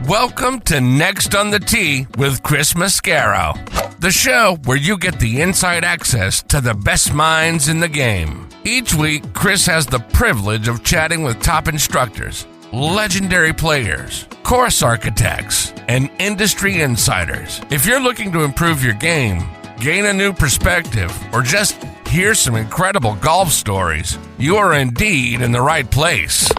Welcome to Next on the Tee with Chris Mascaro, the show where you get the inside access to the best minds in the game. Each week, Chris has the privilege of chatting with top instructors, legendary players, course architects, and industry insiders. If you're looking to improve your game, gain a new perspective, or just hear some incredible golf stories, you are indeed in the right place.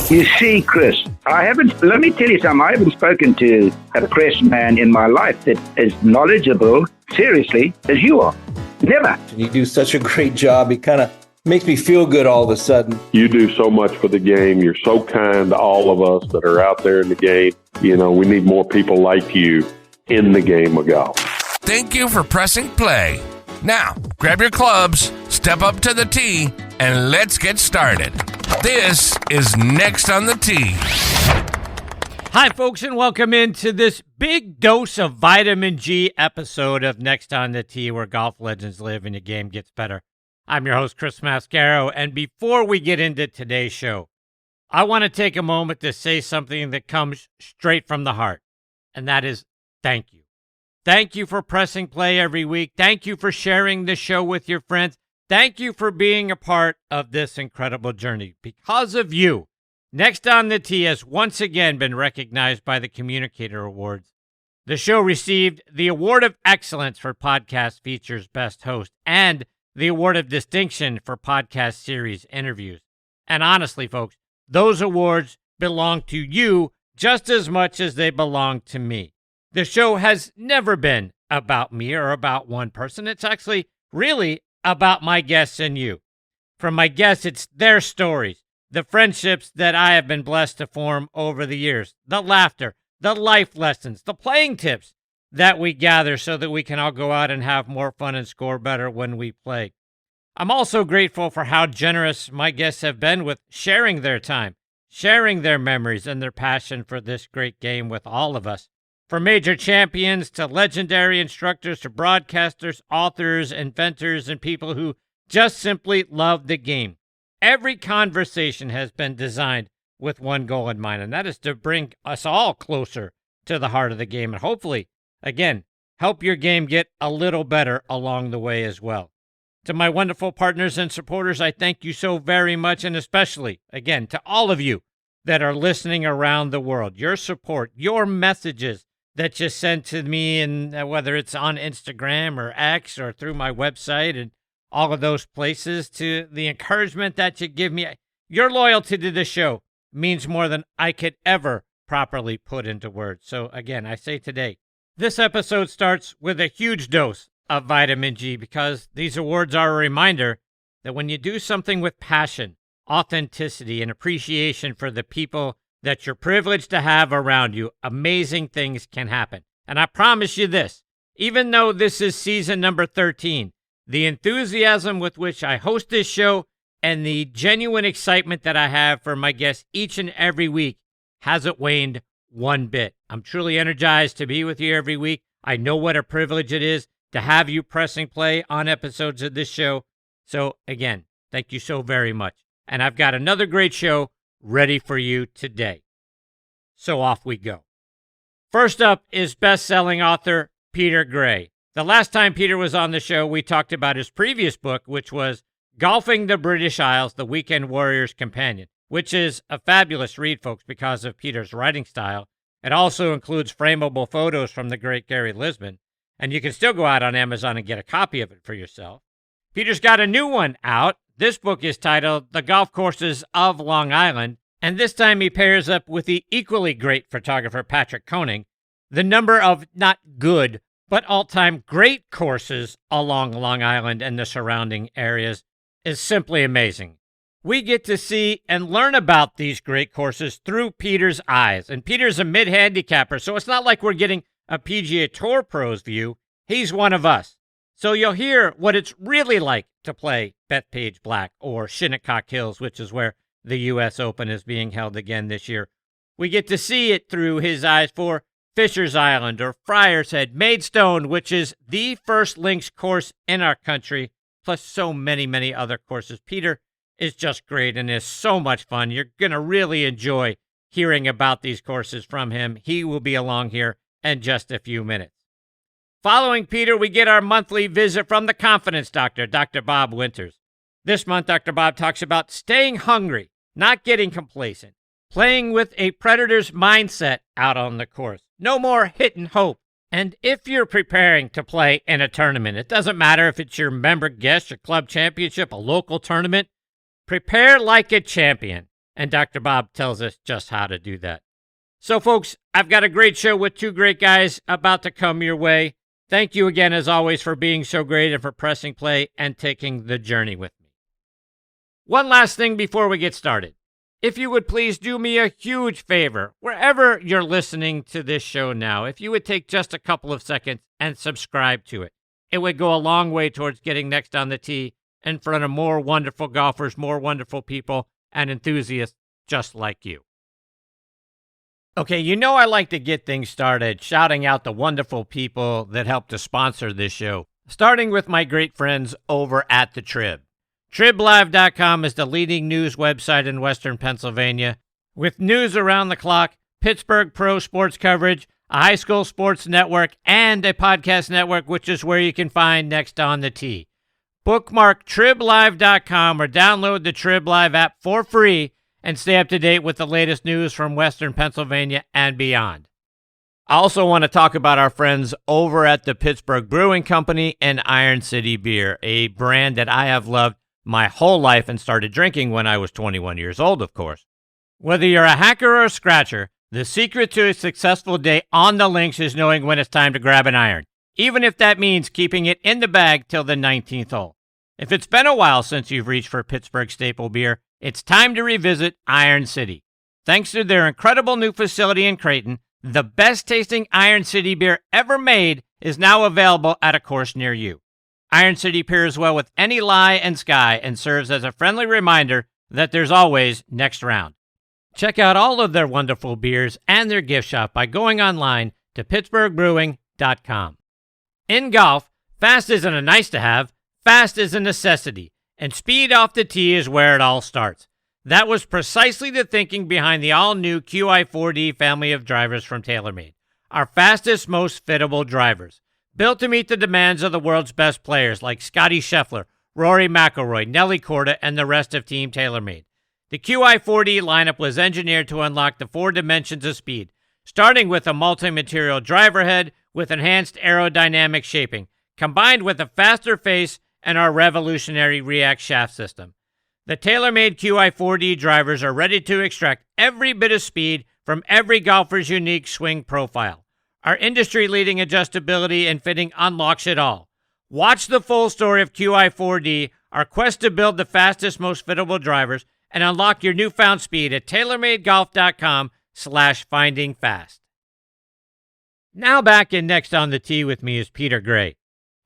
You see, Chris, let me tell you something, I haven't spoken to a press man in my life that is knowledgeable, seriously, as you are. Never. You do such a great job. It kind of makes me feel good all of a sudden. You do so much for the game. You're so kind to all of us that are out there in the game. You know, we need more people like you in the game of golf. Thank you for pressing play. Now, grab your clubs, step up to the tee, and let's get started. This is Next on the Tee. Hi, folks, and welcome into this big dose of vitamin G episode of Next on the Tee, where golf legends live and the game gets better. I'm your host, Chris Mascaro, and before we get into today's show, I want to take a moment to say something that comes straight from the heart, and that is thank you. Thank you for pressing play every week. Thank you for sharing the show with your friends. Thank you for being a part of this incredible journey. Because of you, Next on the Tee has once again been recognized by the Communicator Awards. The show received the Award of Excellence for Podcast Features Best Host and the Award of Distinction for Podcast Series Interviews. And honestly, folks, those awards belong to you just as much as they belong to me. The show has never been about me or about one person. It's actually really about my guests and you. From my guests, it's their stories, the friendships that I have been blessed to form over the years, the laughter, the life lessons, the playing tips that we gather so that we can all go out and have more fun and score better when we play. I'm also grateful for how generous my guests have been with sharing their time, sharing their memories and their passion for this great game with all of us. From major champions to legendary instructors to broadcasters, authors, inventors, and people who just simply love the game. Every conversation has been designed with one goal in mind, and that is to bring us all closer to the heart of the game and hopefully, again, help your game get a little better along the way as well. To my wonderful partners and supporters, I thank you so very much, and especially, again, to all of you that are listening around the world. Your support, your messages that you send to me, and whether it's on Instagram or X or through my website and all of those places, to the encouragement that you give me. Your loyalty to the show means more than I could ever properly put into words. So again, I say today, this episode starts with a huge dose of vitamin G because these awards are a reminder that when you do something with passion, authenticity, and appreciation for the people that you're privileged to have around you, amazing things can happen. And I promise you this, even though this is season number 13, the enthusiasm with which I host this show and the genuine excitement that I have for my guests each and every week hasn't waned one bit. I'm truly energized to be with you every week. I know what a privilege it is to have you pressing play on episodes of this show. So again, thank you so very much. And I've got another great show ready for you today. So off we go. First up is best-selling author Peter Gray. The last time Peter was on the show, we talked about his previous book, which was Golfing the British Isles, The Weekend Warrior's Companion, which is a fabulous read, folks, because of Peter's writing style. It also includes frameable photos from the great Gary Lisbon, and you can still go out on Amazon and get a copy of it for yourself. Peter's got a new one out. This book is titled The Golf Courses of Long Island, and this time he pairs up with the equally great photographer Patrick Koenig. The number of not good, but all-time great courses along Long Island and the surrounding areas is simply amazing. We get to see and learn about these great courses through Peter's eyes, and Peter's a mid-handicapper, so it's not like we're getting a PGA Tour pro's view. He's one of us. So you'll hear what it's really like to play Bethpage Black or Shinnecock Hills, which is where the U.S. Open is being held again this year. We get to see it through his eyes for Fisher's Island or Friars Head, Maidstone, which is the first links course in our country, plus so many, many other courses. Peter is just great and is so much fun. You're going to really enjoy hearing about these courses from him. He will be along here in just a few minutes. Following Peter, we get our monthly visit from the confidence doctor, Dr. Bob Winters. This month, Dr. Bob talks about staying hungry, not getting complacent, playing with a predator's mindset out on the course. No more hit and hope. And if you're preparing to play in a tournament, it doesn't matter if it's your member guest, your club championship, a local tournament, prepare like a champion. And Dr. Bob tells us just how to do that. So, folks, I've got a great show with two great guys about to come your way. Thank you again, as always, for being so great and for pressing play and taking the journey with me. One last thing before we get started. If you would please do me a huge favor, wherever you're listening to this show now, if you would take just a couple of seconds and subscribe to it. It would go a long way towards getting Next on the Tee in front of more wonderful golfers, more wonderful people, and enthusiasts just like you. Okay, you know I like to get things started shouting out the wonderful people that help to sponsor this show, starting with my great friends over at the Trib. TribLive.com is the leading news website in Western Pennsylvania, with news around the clock, Pittsburgh pro sports coverage, a high school sports network, and a podcast network, which is where you can find Next on the Tee. Bookmark TribLive.com or download the Trib Live app for free and stay up to date with the latest news from Western Pennsylvania and beyond. I also want to talk about our friends over at the Pittsburgh Brewing Company and Iron City Beer, a brand that I have loved my whole life and started drinking when I was 21 years old, of course. Whether you're a hacker or a scratcher, the secret to a successful day on the links is knowing when it's time to grab an iron, even if that means keeping it in the bag till the 19th hole. If it's been a while since you've reached for Pittsburgh staple beer, it's time to revisit Iron City. Thanks to their incredible new facility in Creighton, the best-tasting Iron City beer ever made is now available at a course near you. Iron City pairs well with any lie and sky and serves as a friendly reminder that there's always next round. Check out all of their wonderful beers and their gift shop by going online to pittsburghbrewing.com. In golf, fast isn't a nice-to-have, fast is a necessity, and speed off the tee is where it all starts. That was precisely the thinking behind the all-new QI4D family of drivers from TaylorMade, our fastest, most fittable drivers. Built to meet the demands of the world's best players like Scottie Scheffler, Rory McIlroy, Nelly Korda, and the rest of Team TaylorMade. The QI4D lineup was engineered to unlock the 4 dimensions of speed, starting with a multi-material driver head with enhanced aerodynamic shaping, combined with a faster face and our revolutionary React shaft system. The TaylorMade QI4D drivers are ready to extract every bit of speed from every golfer's unique swing profile. Our industry-leading adjustability and fitting unlocks it all. Watch the full story of QI4D, our quest to build the fastest, most fittable drivers, and unlock your newfound speed at TaylorMadeGolf.com/findingfast. Now back in Next on the Tee with me is Peter Gray.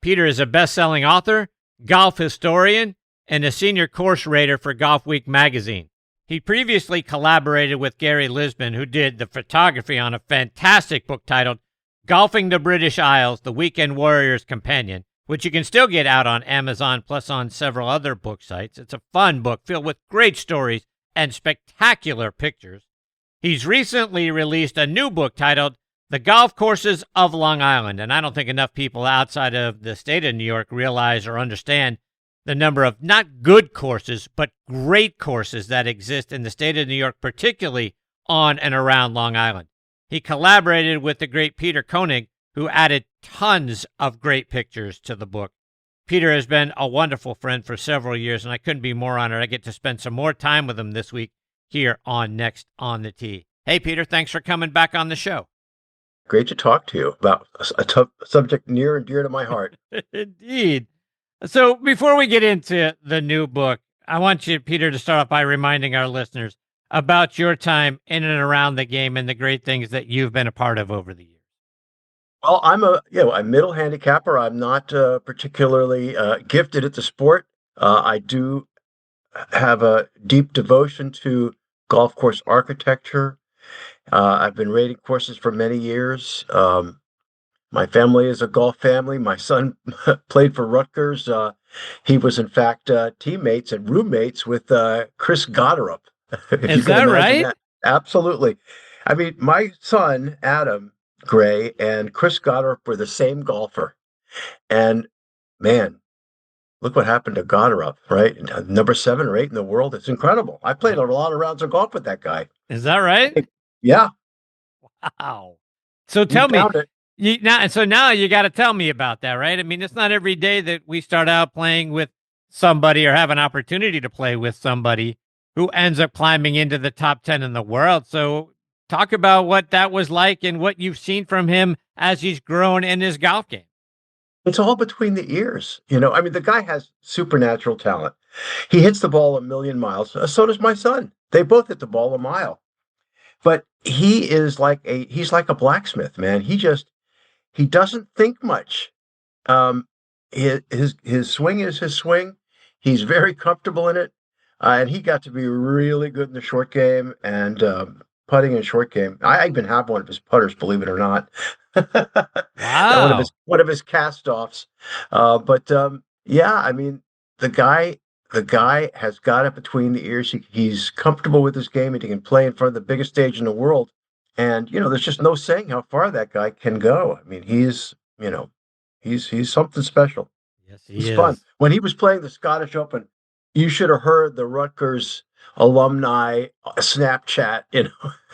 Peter is a best-selling author, golf historian, and a senior course rater for Golf Week magazine. He previously collaborated with Gary Lisbon, who did the photography on a fantastic book titled Golfing the British Isles, The Weekend Warrior's Companion, which you can still get out on Amazon plus on several other book sites. It's a fun book filled with great stories and spectacular pictures. He's recently released a new book titled The Golf Courses of Long Island, and I don't think enough people outside of the state of New York realize or understand the number of not good courses, but great courses that exist in the state of New York, particularly on and around Long Island. He collaborated with the great Patrick Koenig, who added tons of great pictures to the book. Peter has been a wonderful friend for several years, and I couldn't be more honored. I get to spend some more time with him this week here on Next on the Tee. Hey, Peter, thanks for coming back on the show. Great to talk to you about a subject near and dear to my heart. Indeed. So before we get into the new book, I want you, Peter, to start off by reminding our listeners about your time in and around the game and the great things that you've been a part of over the years. Well, I'm a middle handicapper. I'm not particularly gifted at the sport. I do have a deep devotion to golf course architecture. I've been rating courses for many years. My family is a golf family. My son played for Rutgers. He was, in fact, teammates and roommates with Chris Goddard. Is that right? Absolutely. I mean, my son, Adam Gray, and Chris Goddard were the same golfer. And man, look what happened to Goddard, right? Number 7 or 8 in the world. It's incredible. I played a lot of rounds of golf with that guy. Is that right? Yeah. Wow. So You tell me, found it. now you got to tell me about that, right? I mean, it's not every day that we start out playing with somebody or have an opportunity to play with somebody who ends up climbing into the top 10 in the world. So talk about what that was like and what you've seen from him as he's grown in his golf game. It's all between the ears. I mean, the guy has supernatural talent. He hits the ball a million miles. So does my son. They both hit the ball a mile. But he's like a blacksmith, man. He doesn't think much. Um, his swing is his swing. He's very comfortable in it, and he got to be really good in the short game and putting in short game. I even have one of his putters, believe it or not. Wow. one of his cast offs. But yeah, I mean the guy has got it between the ears. He's comfortable with his game, and he can play in front of the biggest stage in the world. And there's just no saying how far that guy can go. I mean, he's something special. Yes, he It's is. fun. When he was playing the Scottish Open, you should have heard the Rutgers alumni Snapchat.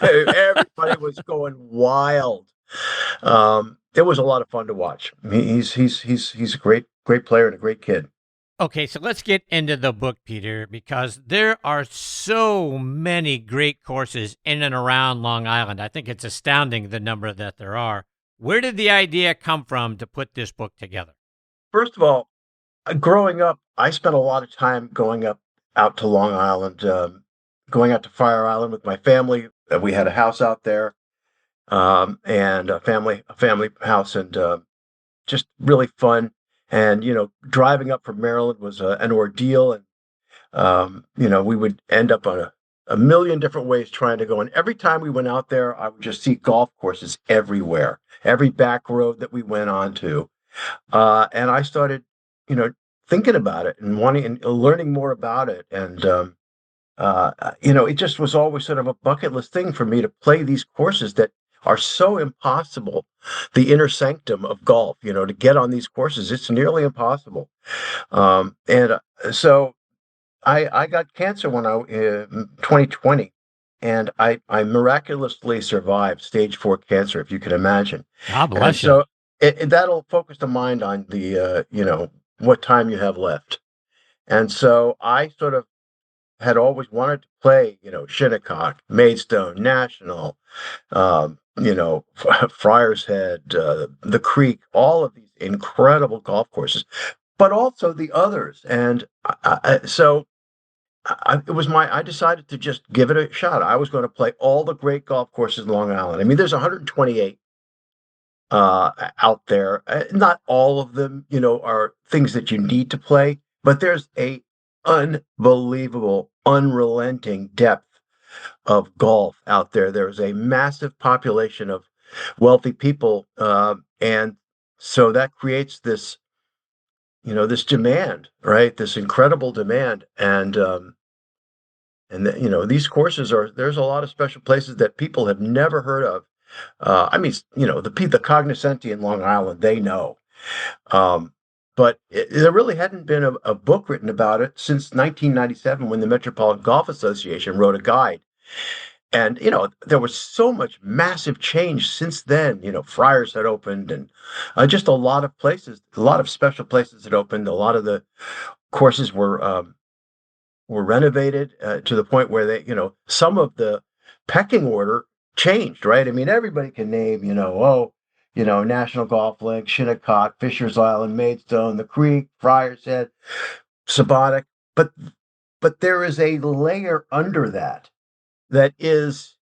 Everybody was going wild. It was a lot of fun to watch. I mean, he's a great player and a great kid. Okay, so let's get into the book, Peter, because there are so many great courses in and around Long Island. I think it's astounding the number that there are. Where did the idea come from to put this book together? First of all, growing up, I spent a lot of time going out to Long Island, going out to Fire Island with my family. We had a house out there, and a family house, and just really fun. And driving up from Maryland was an ordeal, and we would end up on a million different ways trying to go. And every time we went out there, I would just see golf courses everywhere, every back road that we went on to. And I started, thinking about it and wanting and learning more about it. And, it just was always sort of a bucket list thing for me to play these courses that are so impossible. The inner sanctum of golf, to get on these courses, it's nearly impossible. And so I got cancer when in 2020. And I miraculously survived stage 4 cancer, if you can imagine. God bless you. So that'll focus the mind on the, what time you have left. And so I sort of had always wanted to play, Shinnecock, Maidstone, National, Friars Head, the Creek, all of these incredible golf courses, but also the others. And I decided to just give it a shot. I was going to play all the great golf courses in Long Island. I mean, there's 128 out there. Not all of them, are things that you need to play, but there's a unbelievable, unrelenting depth of golf out there. There's a massive population of wealthy people, and so that creates this, this demand, right? This incredible demand, and these courses there's a lot of special places that people have never heard of. I mean, the cognoscenti in Long Island, they know. But there really hadn't been a book written about it since 1997 when the Metropolitan Golf Association wrote a guide. And, there was so much massive change since then. Friars had opened, and just a lot of places, a lot of special places had opened. A lot of the courses were renovated to the point where they, some of the pecking order changed, right? I mean, everybody can name, National Golf League, Shinnecock, Fisher's Island, Maidstone, the Creek, Friars Head, Sabonic, but there is a layer under that is,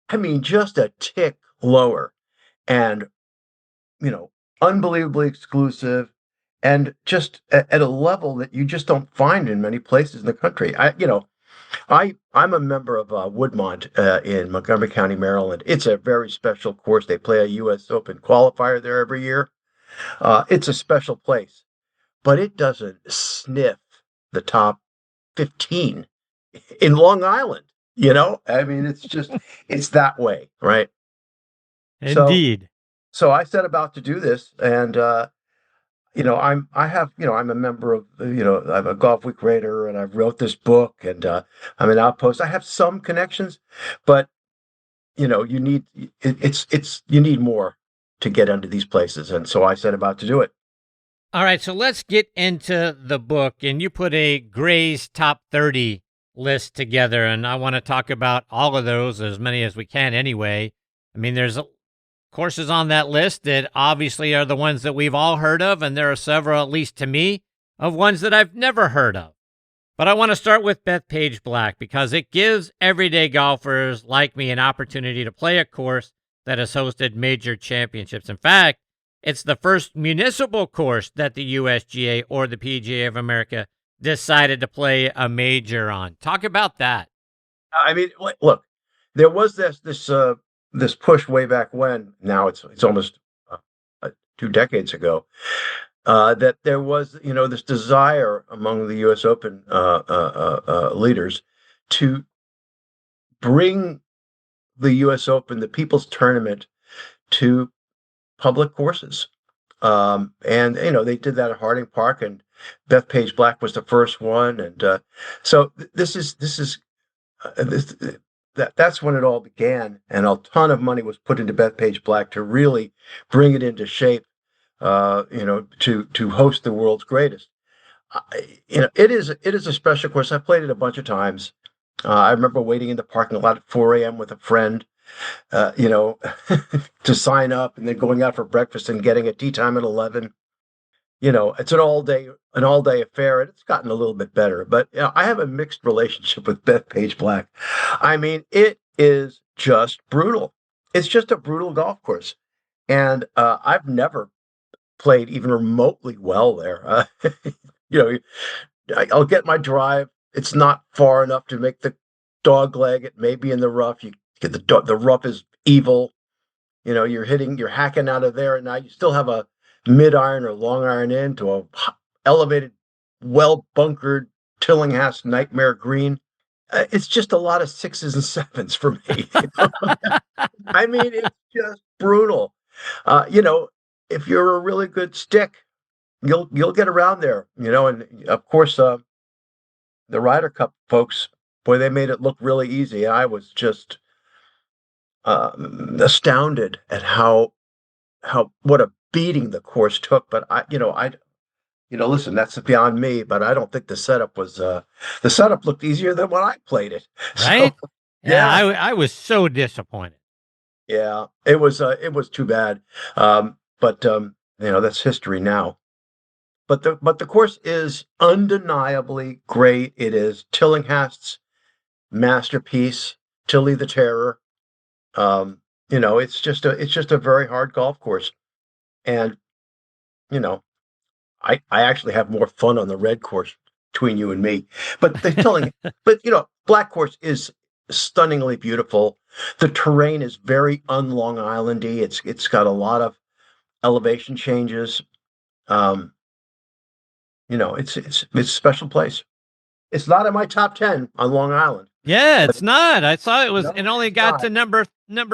I mean, just a tick lower, and unbelievably exclusive, and just at a level that you just don't find in many places in the country. I'm a member of Woodmont in Montgomery County, Maryland. It's a very special course. They play a U.S. Open qualifier there every year. It's a special place, but it doesn't sniff the top 15 in Long Island. I mean, it's that way, right? So, Indeed. so I set about to do this, and I'm a member of, I'm a Golf Week Raider, and I wrote this book, and I'm an Outpost. I have some connections, but you need you need more to get into these places, and so I set about to do it. All right, so let's get into the book. And you put a Gray's Top 30 list together, and I want to talk about all of those, as many as we can anyway. I mean, there's courses on that list that obviously are the ones that we've all heard of, and there are several, at least to me, of ones that I've never heard of. But I want to start with Bethpage Black because it gives everyday golfers like me an opportunity to play a course that has hosted major championships. In fact, it's the first municipal course that the USGA or the PGA of America decided to play a major on. Talk about that. I mean, look, there was this push way back when. Now it's almost 2 decades ago. That there was, this desire among the U.S. Open leaders to bring the U.S. Open, the People's Tournament, to public courses. And they did that at Harding Park, and Bethpage Black was the first one, and so that's when it all began, and a ton of money was put into Bethpage Black to really bring it into shape, to host the world's greatest. It is a special course. I played it a bunch of times. I remember waiting in the parking lot at 4 a.m. with a friend, to sign up, and then going out for breakfast and getting a tee time at 11. It's an all day affair, and it's gotten a little bit better. But I have a mixed relationship with Bethpage Black. I mean, it is just brutal. It's just a brutal golf course, and I've never played even remotely well there. I'll get my drive. It's not far enough to make the dog leg. It may be in the rough. You get the rough is evil. You're hacking out of there, and now you still have a mid iron or long iron into a elevated, well bunkered Tillinghast nightmare green. It's just a lot of 6s and 7s for me. I mean, it's just brutal. If you're a really good stick, you'll get around there. And of course, the Ryder Cup folks, boy, they made it look really easy. I was just astounded at what a beating the course took. But listen, that's beyond me. But I don't think the setup looked easier than when I played it. Right? So, yeah, I was so disappointed. Yeah, it was too bad. But that's history now. But the course is undeniably great. It is Tillinghast's masterpiece, Tilly the Terror. It's just a very hard golf course, and I actually have more fun on the red course between you and me. But Black course is stunningly beautiful. The terrain is very un-Long Islandy. It's got a lot of elevation changes. It's a special place. It's not in my top 10 on Long Island. Yeah, it's not. I saw it was. No, it only got to number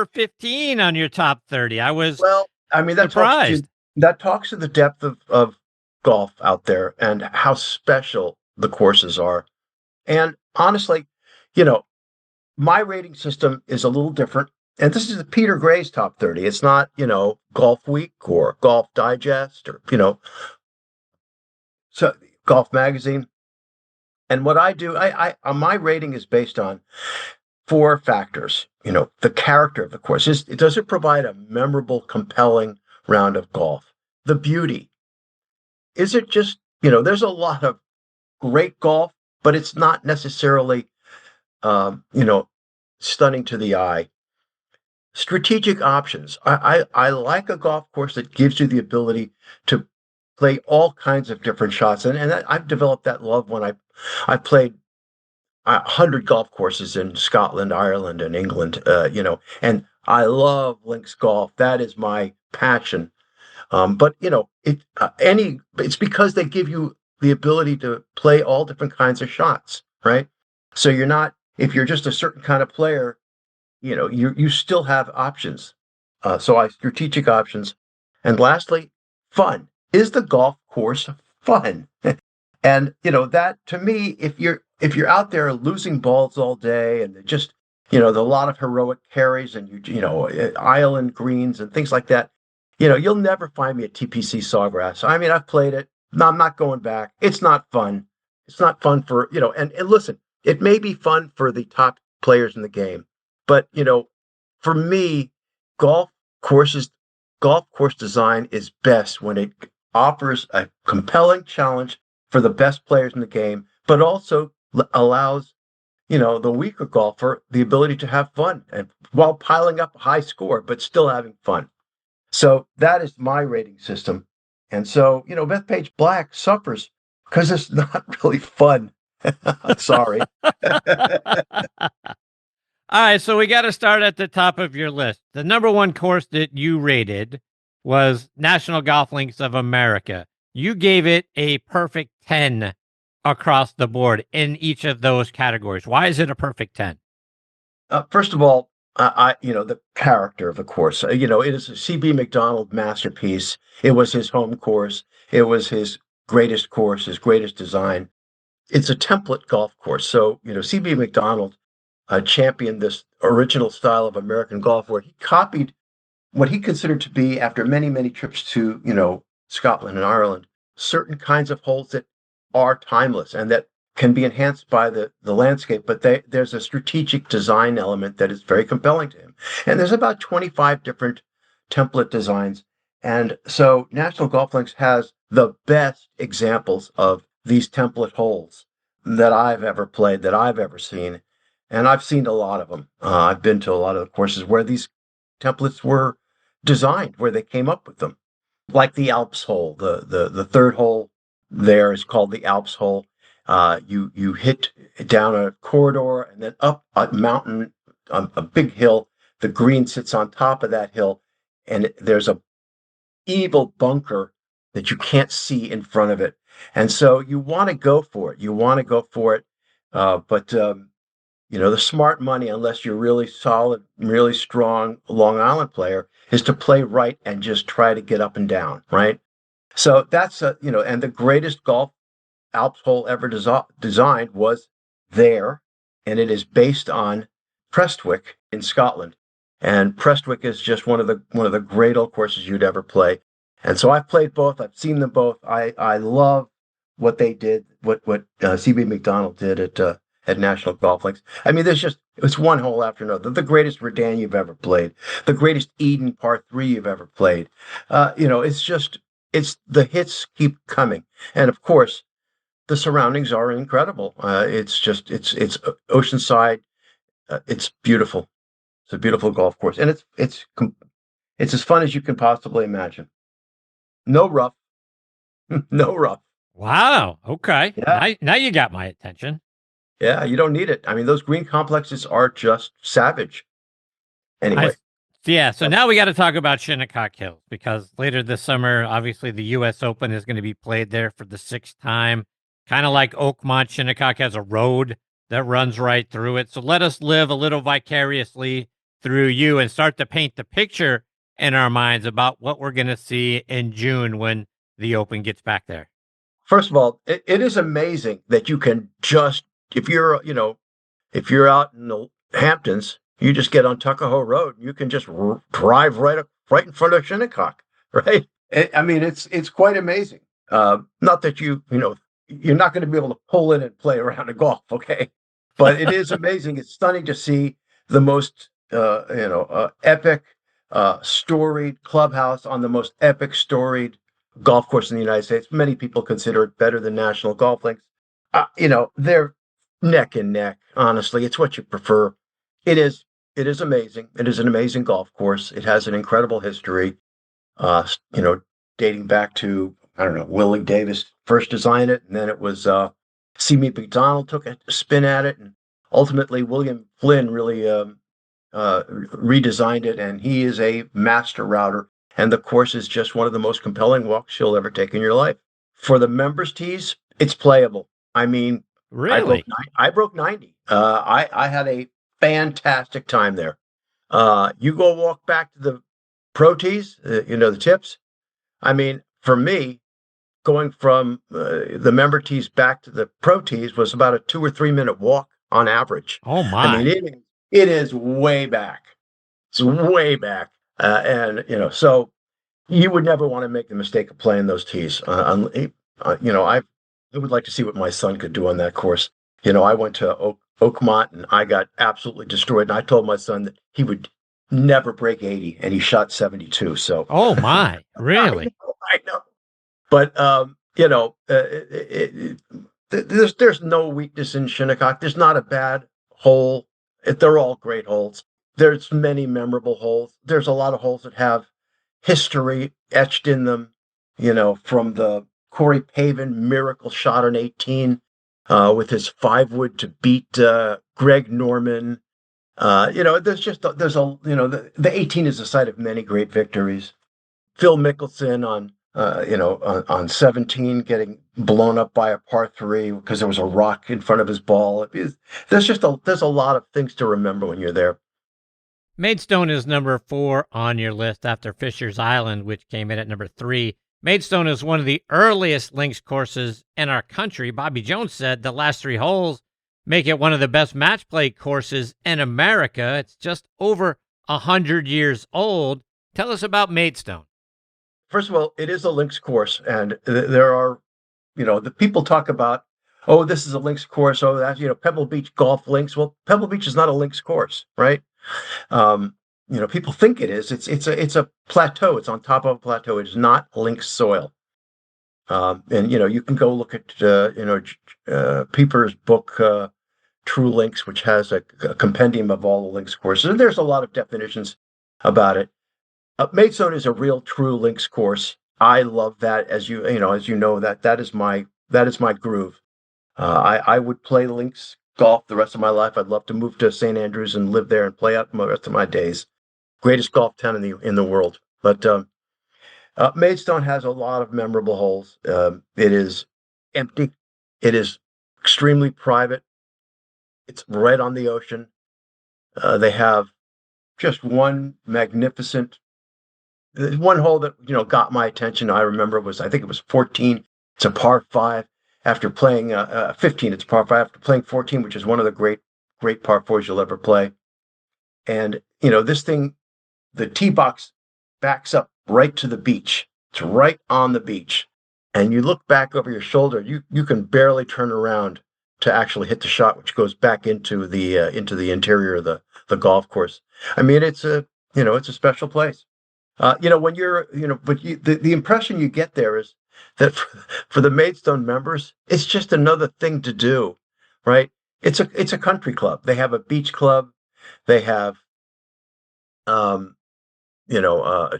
15 on your top 30. I was surprised. That talks to the depth of golf out there and how special the courses are. And honestly, my rating system is a little different. And this is the Peter Gray's top 30. It's not, Golf Week or Golf Digest or, so Golf Magazine. And what I do, my rating is based on 4 factors. The character of the course. Does it provide a memorable, compelling round of golf? The beauty. Is it just, there's a lot of great golf, but it's not necessarily, stunning to the eye. Strategic options. I like a golf course that gives you the ability to play all kinds of different shots. And I've developed that love when I played 100 golf courses in Scotland, Ireland, and England, and I love links golf. That is my passion. But it's because they give you the ability to play all different kinds of shots, right? So you're not if you're just a certain kind of player, you still have options. Strategic options. And lastly, fun. Is the golf course fun? And that to me, if you're out there losing balls all day and just a lot of heroic carries and island greens and things like that, you'll never find me at TPC Sawgrass. I mean, I've played it. No, I'm not going back. It's not fun. It's not fun for and listen, it may be fun for the top players in the game, but for me, golf golf course design is best when it offers a compelling challenge for the best players in the game, but also allows the weaker golfer the ability to have fun and while piling up a high score, but still having fun. So that is my rating system. And so, Bethpage Black suffers because it's not really fun. Sorry. All right, so we got to start at the top of your list. The number one course that you rated was National Golf Links of America. You gave it a perfect 10 across the board in each of those categories. Why is it a perfect 10? First of all, the character of the course. It is a C.B. Macdonald masterpiece. It was his home course. It was his greatest course, his greatest design. It's a template golf course. So, C.B. Macdonald championed this original style of American golf where he copied what he considered to be, after many, many trips to, Scotland and Ireland, certain kinds of holes that are timeless and that can be enhanced by the landscape, but there's a strategic design element that is very compelling to him. And there's about 25 different template designs. And so National Golf Links has the best examples of these template holes that I've ever played, that I've ever seen. And I've seen a lot of them. I've been to a lot of the courses where these templates were designed, where they came up with them. Like the Alps hole, the third hole there is called the Alps hole. You hit down a corridor and then up a mountain, a big hill. The green sits on top of that hill, and there's a evil bunker that you can't see in front of it. And so you want to go for it. But the smart money, unless you're really solid, really strong Long Island player, is to play right and just try to get up and down, right? So that's and the greatest golf Alps hole ever designed was there, and it is based on Prestwick in Scotland. And Prestwick is just one of the great old courses you'd ever play. And so I've played both. I've seen them both. I love what they did, what C.B. Macdonald did at National Golf Links. I mean, it's one hole after another. The greatest Redan you've ever played, the greatest Eden par 3 you've ever played. It's the hits keep coming, and of course, the surroundings are incredible. It's oceanside. It's beautiful. It's a beautiful golf course, and it's as fun as you can possibly imagine. No rough, no rough. Wow. Okay. Yeah. Now you got my attention. Yeah, you don't need it. I mean, those green complexes are just savage. Anyway. So now we got to talk about Shinnecock Hills, because later this summer, obviously the U.S. Open is going to be played there for the 6th time. Kind of like Oakmont, Shinnecock has a road that runs right through it. So let us live a little vicariously through you and start to paint the picture in our minds about what we're going to see in June when the Open gets back there. First of all, it is amazing that you can just, if you're out in the Hamptons, you just get on Tuckahoe Road. You can just drive right in front of Shinnecock, right? I mean, it's quite amazing. Not that you're not going to be able to pull in and play around a golf, okay? But it is amazing. It's stunning to see the most, epic, storied clubhouse on the most epic, storied golf course in the United States. Many people consider it better than National Golf Links. They're neck and neck. Honestly, it's what you prefer. It is amazing. It is an amazing golf course. It has an incredible history, dating back to, I don't know, Willie Davis first designed it, and then it was C.B. Macdonald took a spin at it, and ultimately William Flynn really redesigned it, and he is a master router, and the course is just one of the most compelling walks you'll ever take in your life. For the members' tees, it's playable. I mean, really, I broke 90. I had a fantastic time there. You go walk back to the pro tees, the tips. I mean, for me, going from the member tees back to the pro tees was about a 2 or 3 minute walk on average. Oh my! I mean, it is way back. It's way back, so you would never want to make the mistake of playing those tees. I would like to see what my son could do on that course. I went to Oakmont and I got absolutely destroyed. And I told my son that he would never break 80, and he shot 72. So, oh my, really? I know. But there's no weakness in Shinnecock. There's not a bad hole. They're all great holes. There's many memorable holes. There's a lot of holes that have history etched in them, from the Corey Pavin miracle shot on 18 with his 5-wood to beat Greg Norman. The 18 is the site of many great victories. Phil Mickelson on 17 getting blown up by a par 3 because there was a rock in front of his ball. There's a lot of things to remember when you're there. Maidstone is number 4 on your list after Fisher's Island, which came in at number 3. Maidstone is one of the earliest links courses in our country. Bobby Jones said the last 3 holes make it one of the best match play courses in America. It's just over 100 years old. Tell us about Maidstone. First of all, it is a links course, and there are, the people talk about, oh, this is a links course. Oh, that's, Pebble Beach golf links. Well, Pebble Beach is not a links course, right? People think it is. It's a plateau. It's on top of a plateau. It is not links soil. And you can go look at Pieper's book, True Links, which has a compendium of all the links courses. And there's a lot of definitions about it. Maidstone is a real true links course. I love that. As you know, that is my groove. I would play links golf the rest of my life. I'd love to move to St. Andrews and live there and play out the rest of my days. Greatest golf town in the world. But Maidstone has a lot of memorable holes. It is empty. It is extremely private. It's right on the ocean. They have just one magnificent. One hole that got my attention. I remember I think it was 14. It's a par 5. After playing 15, it's a par 5. After playing 14, which is one of the great par 4s you'll ever play. And this thing, the tee box backs up right to the beach. It's right on the beach, and you look back over your shoulder. You can barely turn around to actually hit the shot, which goes back into the interior of the golf course. I mean, it's a special place. When you're, but the impression you get there is that for the Maidstone members, it's just another thing to do, right? It's a country club. They have a beach club. They have,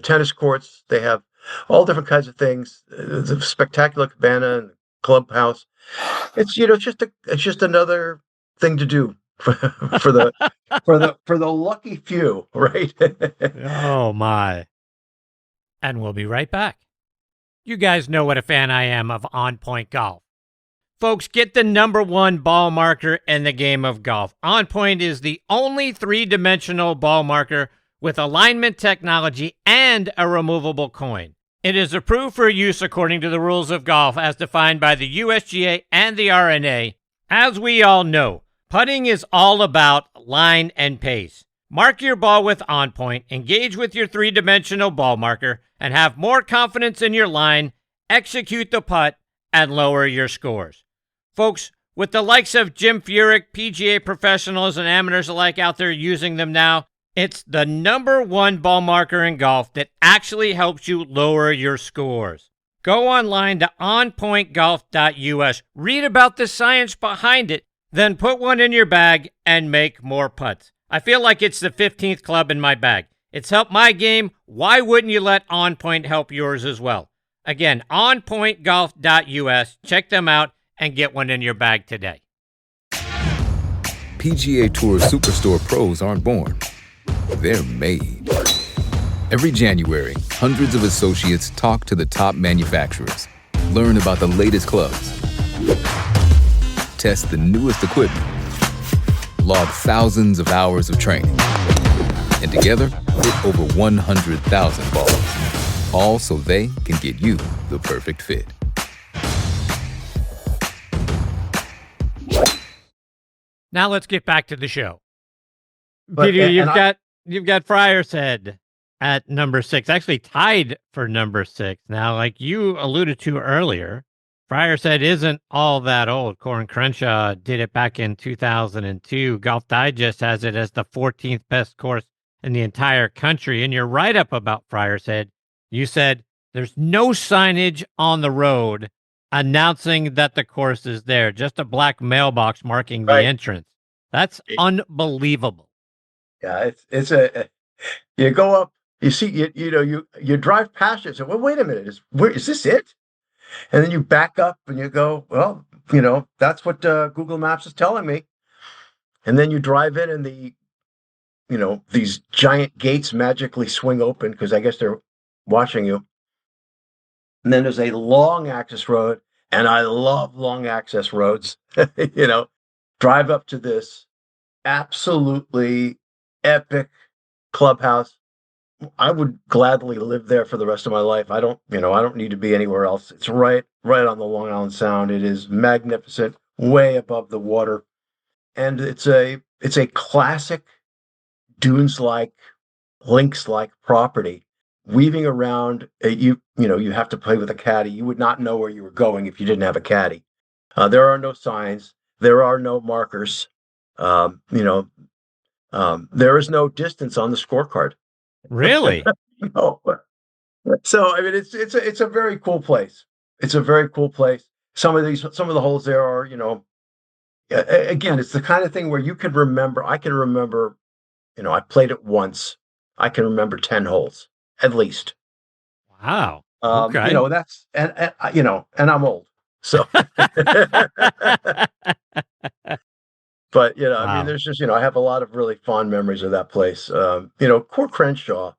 tennis courts. They have all different kinds of things. The spectacular cabana and clubhouse. It's just another thing to do for the lucky few, right? Oh my. And we'll be right back. You guys know what a fan I am of On Point Golf. Folks, get the #1 ball marker in the game of golf. On Point is the only 3-dimensional ball marker with alignment technology and a removable coin. It is approved for use according to the rules of golf as defined by the USGA and the R&A. As we all know, putting is all about line and pace. Mark your ball with On Point, engage with your 3-dimensional ball marker, and have more confidence in your line, execute the putt, and lower your scores. Folks, with the likes of Jim Furyk, PGA professionals and amateurs alike out there using them now, it's the #1 ball marker in golf that actually helps you lower your scores. Go online to onpointgolf.us, read about the science behind it, then put one in your bag and make more putts. I feel like it's the 15th club in my bag. It's helped my game. Why wouldn't you let On Point help yours as well? Again, onpointgolf.us. Check them out and get one in your bag today. PGA Tour Superstore pros aren't born. They're made. Every January, hundreds of associates talk to the top manufacturers, learn about the latest clubs, test the newest equipment, logged thousands of hours of training, and together hit over 100,000 balls, all so they can get you the perfect fit. Now let's get back to the show. But- Peter, and you've got Friars Head at number 6, actually tied for number 6. Now, like you alluded to earlier, Friars Head isn't all that old. Corin Crenshaw did it back in 2002. Golf Digest has it as the 14th best course in the entire country. In your write-up about Friars Head, you said there's no signage on the road announcing that the course is there, just a black mailbox marking the Right. entrance. That's unbelievable. Yeah, you go up, you see, you drive past it and say, well, wait a minute, is this it? And then you back up and you go, well, that's what Google Maps is telling me. And then you drive in and these giant gates magically swing open because I guess they're watching you. And then there's a long access road, and I love long access roads. Drive up to this absolutely epic clubhouse. I would gladly live there for the rest of my life. I don't need to be anywhere else. It's right on the Long Island Sound. It is magnificent, way above the water. And it's a classic dunes-like, links-like property. Weaving around, you have to play with a caddy. You would not know where you were going if you didn't have a caddy. There are no signs. There are no markers. There is no distance on the scorecard. Really? No. So I mean, it's a very cool place. It's a very cool place. Some of the holes there are, again, it's the kind of thing where you can remember. I can remember, I played it once. I can remember 10 holes at least. Wow. Okay. That's and I'm old, so. But, I Wow. mean, there's just, I have a lot of really fond memories of that place. Corin Crenshaw,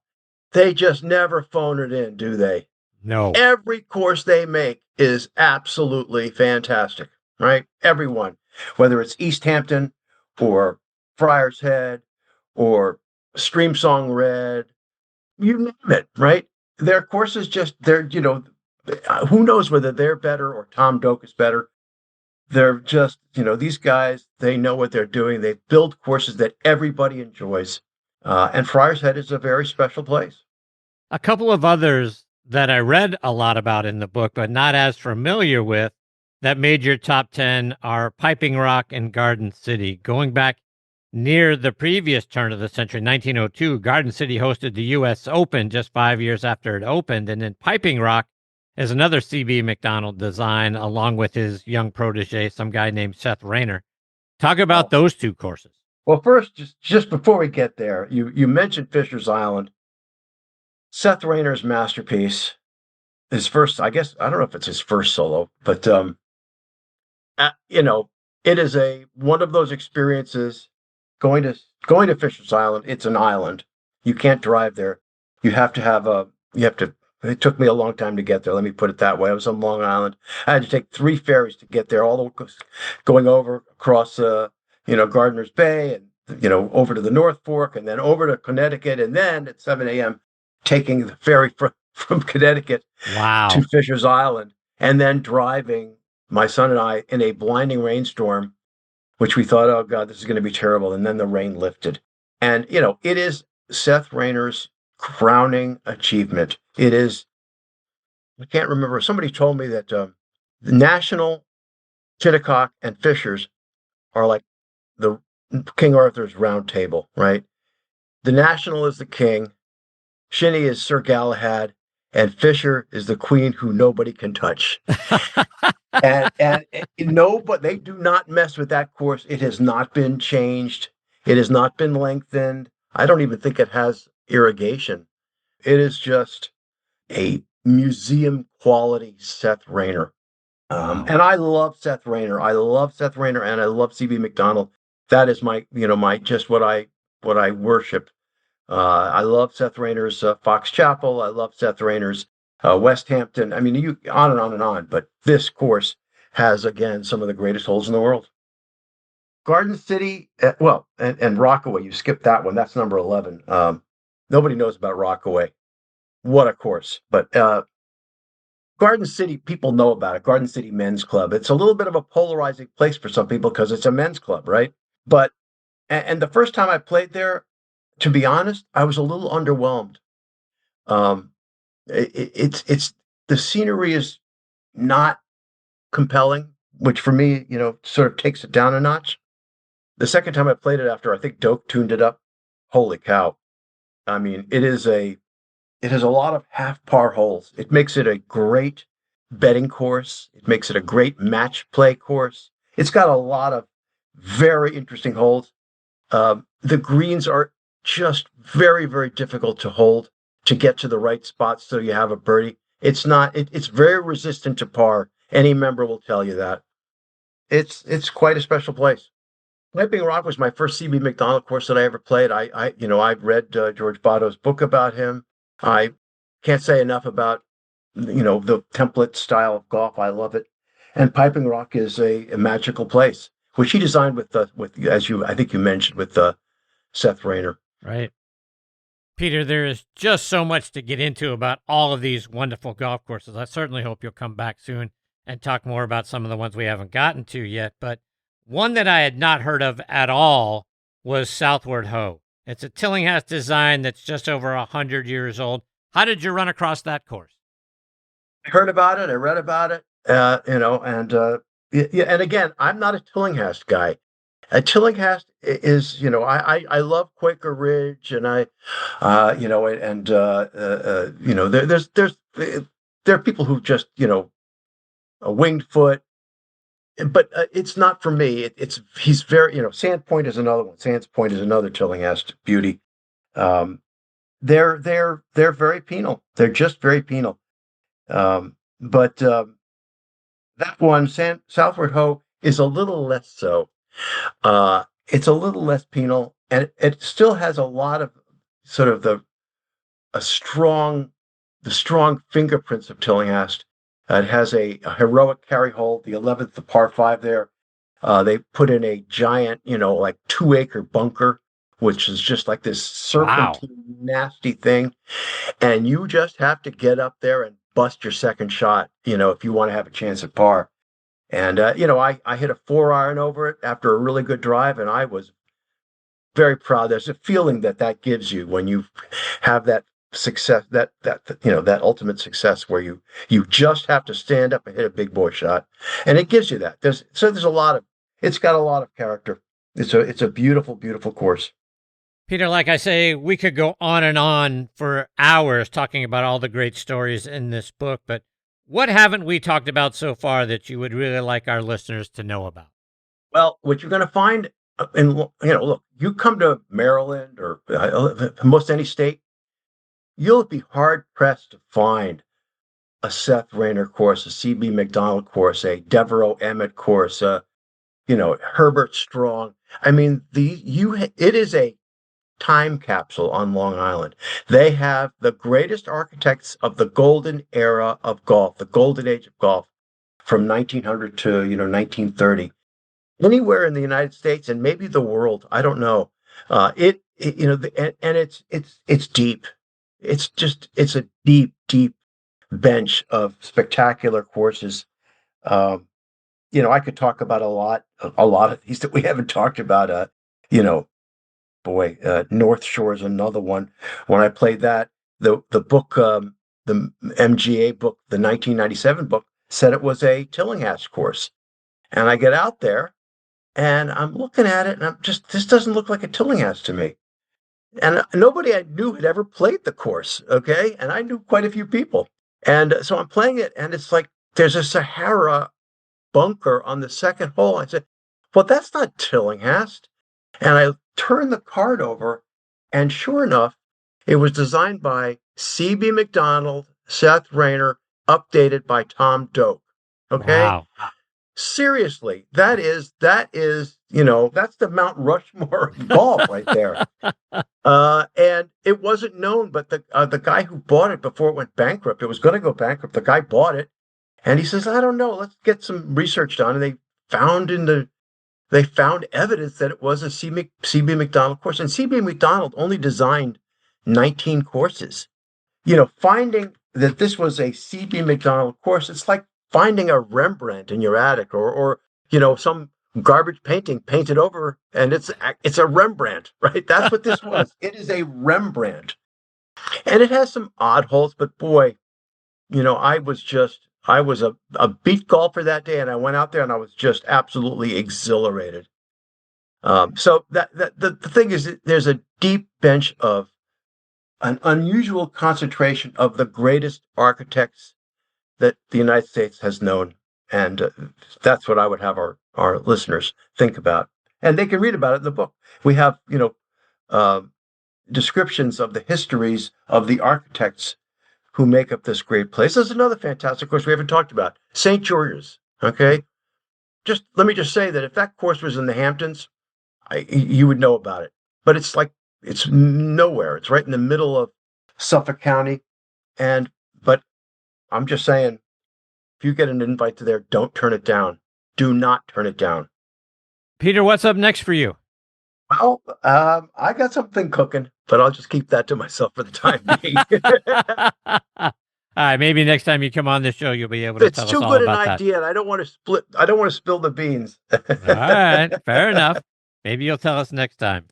they just never phone it in, do they? No. Every course they make is absolutely fantastic, right? Everyone, whether it's East Hampton or Friars Head or Streamsong Red, you name it, right? Their courses who knows whether they're better or Tom Doak is better. They're just, these guys, they know what they're doing. They build courses that everybody enjoys. And Friars Head is a very special place. A couple of others that I read a lot about in the book, but not as familiar with, that made your top 10 are Piping Rock and Garden City. Going back near the previous turn of the century, 1902, Garden City hosted the U.S. Open just 5 years after it opened. And then Piping Rock is another C.B. McDonald design, along with his young protege, some guy named Seth Rayner. Talk about those two courses. Well, first, just before we get there, you mentioned Fisher's Island. Seth Rayner's masterpiece, his first, I guess, I don't know if it's his first solo, but, it is one of those experiences going to Fisher's Island. It's an island. You can't drive there. It took me a long time to get there. Let me put it that way. I was on Long Island. I had to take 3 ferries to get there, all going over across, Gardiner's Bay and, over to the North Fork and then over to Connecticut. And then at 7 a.m., taking the ferry from Connecticut to Fisher's Island and then driving my son and I in a blinding rainstorm, which we thought, oh God, this is going to be terrible. And then the rain lifted. And, it is Seth Rayner's crowning achievement. It is, I can't remember. Somebody told me that the National, Shinnecock, and Fishers are like the King Arthur's Round Table, right? The National is the king, Shinny is Sir Galahad, and Fisher is the queen who nobody can touch. and but they do not mess with that course. It has not been changed. It has not been lengthened. I don't even think it has irrigation. It is just a museum quality Seth Rayner. And I love Seth Rayner. And I love CB McDonald. That is my just what I worship. I love Seth Rayner's Fox Chapel. I love Seth Rayner's West Hampton. I mean, you on and on and on. But this course has, again, some of the greatest holes in the world. Garden City, and Rockaway. You skipped that one. That's number 11. Nobody knows about Rockaway. What a course. But Garden City, people know about it. Garden City Men's Club. It's a little bit of a polarizing place for some people because it's a men's club, right? But and the first time I played there, to be honest, I was a little underwhelmed. It's the scenery is not compelling, which for me, sort of takes it down a notch. The second time I played it after I think Doak tuned it up, holy cow. I mean, it has a lot of half par holes. It makes it a great betting course. It makes it a great match play course. It's got a lot of very interesting holes. The greens are just very, very difficult to hold to get to the right spots so you have a birdie. It's very resistant to par. Any member will tell you that. It's quite a special place. Piping Rock was my first CB Macdonald course that I ever played. I've read George Bado's book about him. I can't say enough about, the template style of golf. I love it. And Piping Rock is a magical place, which he designed with I think you mentioned, with Seth Rayner. Right. Peter, there is just so much to get into about all of these wonderful golf courses. I certainly hope you'll come back soon and talk more about some of the ones we haven't gotten to yet. But one that I had not heard of at all was Southward Ho. It's a Tillinghast design that's just over 100 years old. How did you run across that course? I heard about it. I read about it. And again, I'm not a Tillinghast guy. A Tillinghast is, I love Quaker Ridge, and there are people who just, a winged foot. But it's not for me. He's very, Sand Point is another one. Sands Point is another Tillinghast beauty. They're very penal. They're just very penal. But that one, Southward Ho, is a little less so. It's a little less penal, and it still has a lot of sort of the strong fingerprints of Tillinghast. It has a heroic carry hole, the 11th, the par 5 there. They put in a giant, like 2-acre bunker, which is just like this serpentine, nasty thing. And you just have to get up there and bust your second shot, if you want to have a chance at par. And, I hit a 4-iron over it after a really good drive, and I was very proud. There's a feeling that gives you when you have that success, that ultimate success where you just have to stand up and hit a big boy shot, and it gives you that. It's got a lot of character. It's a beautiful, beautiful course. Peter, like I say, we could go on and on for hours talking about all the great stories in this book, but what haven't we talked about so far that you would really like our listeners to know about? Well, what you're going to find look, you come to Maryland or most any state, you'll be hard-pressed to find a Seth Rayner course, a CB Macdonald course, a Devereaux Emmett course, Herbert Strong. I mean, it is a time capsule on Long Island. They have the greatest architects of the golden era of golf, the golden age of golf, from 1900 to 1930. Anywhere in the United States and maybe the world, I don't know. It's deep. It's a deep, deep bench of spectacular courses. I could talk about a lot of these that we haven't talked about. North Shore is another one. When I played that, the book, the MGA book, the 1997 book, said it was a Tillinghast course. And I get out there and I'm looking at it and this doesn't look like a Tillinghast to me. And nobody I knew had ever played the course, okay? And I knew quite a few people. And so I'm playing it, and it's like there's a Sahara bunker on the second hole. I said, well, that's not Tillinghast. And I turned the card over, and sure enough, it was designed by C.B. Macdonald, Seth Rayner, updated by Tom Doak. Okay? Wow. Seriously, that is, that's the Mount Rushmore of golf right there. And it wasn't known, but the guy who bought it before it went bankrupt, it was going to go bankrupt. The guy bought it, and he says, I don't know, let's get some research done. And they found in the they found evidence that it was a C.B. Macdonald course. And C.B. Macdonald only designed 19 courses. Finding that this was a C.B. Macdonald course, it's like finding a Rembrandt in your attic or some garbage painting painted over, and it's a Rembrandt, right? That's what this was. It is a Rembrandt. And it has some odd holes, but boy, I was a beat golfer that day, and I went out there and I was just absolutely exhilarated. So the thing is, there's a deep bench of an unusual concentration of the greatest architects that the United States has known. And that's what I would have our listeners think about. And they can read about it in the book. We have, descriptions of the histories of the architects who make up this great place. There's another fantastic course we haven't talked about, St. George's. Okay. Let me just say that if that course was in the Hamptons, you would know about it. But it's nowhere. It's right in the middle of Suffolk County. But I'm just saying, if you get an invite to there, don't turn it down. Do not turn it down. Peter, what's up next for you? Well, I got something cooking, but I'll just keep that to myself for the time being. All right, maybe next time you come on the show, you'll be able to tell us all about that. It's too good an idea, and I don't want to spill the beans. All right, fair enough. Maybe you'll tell us next time.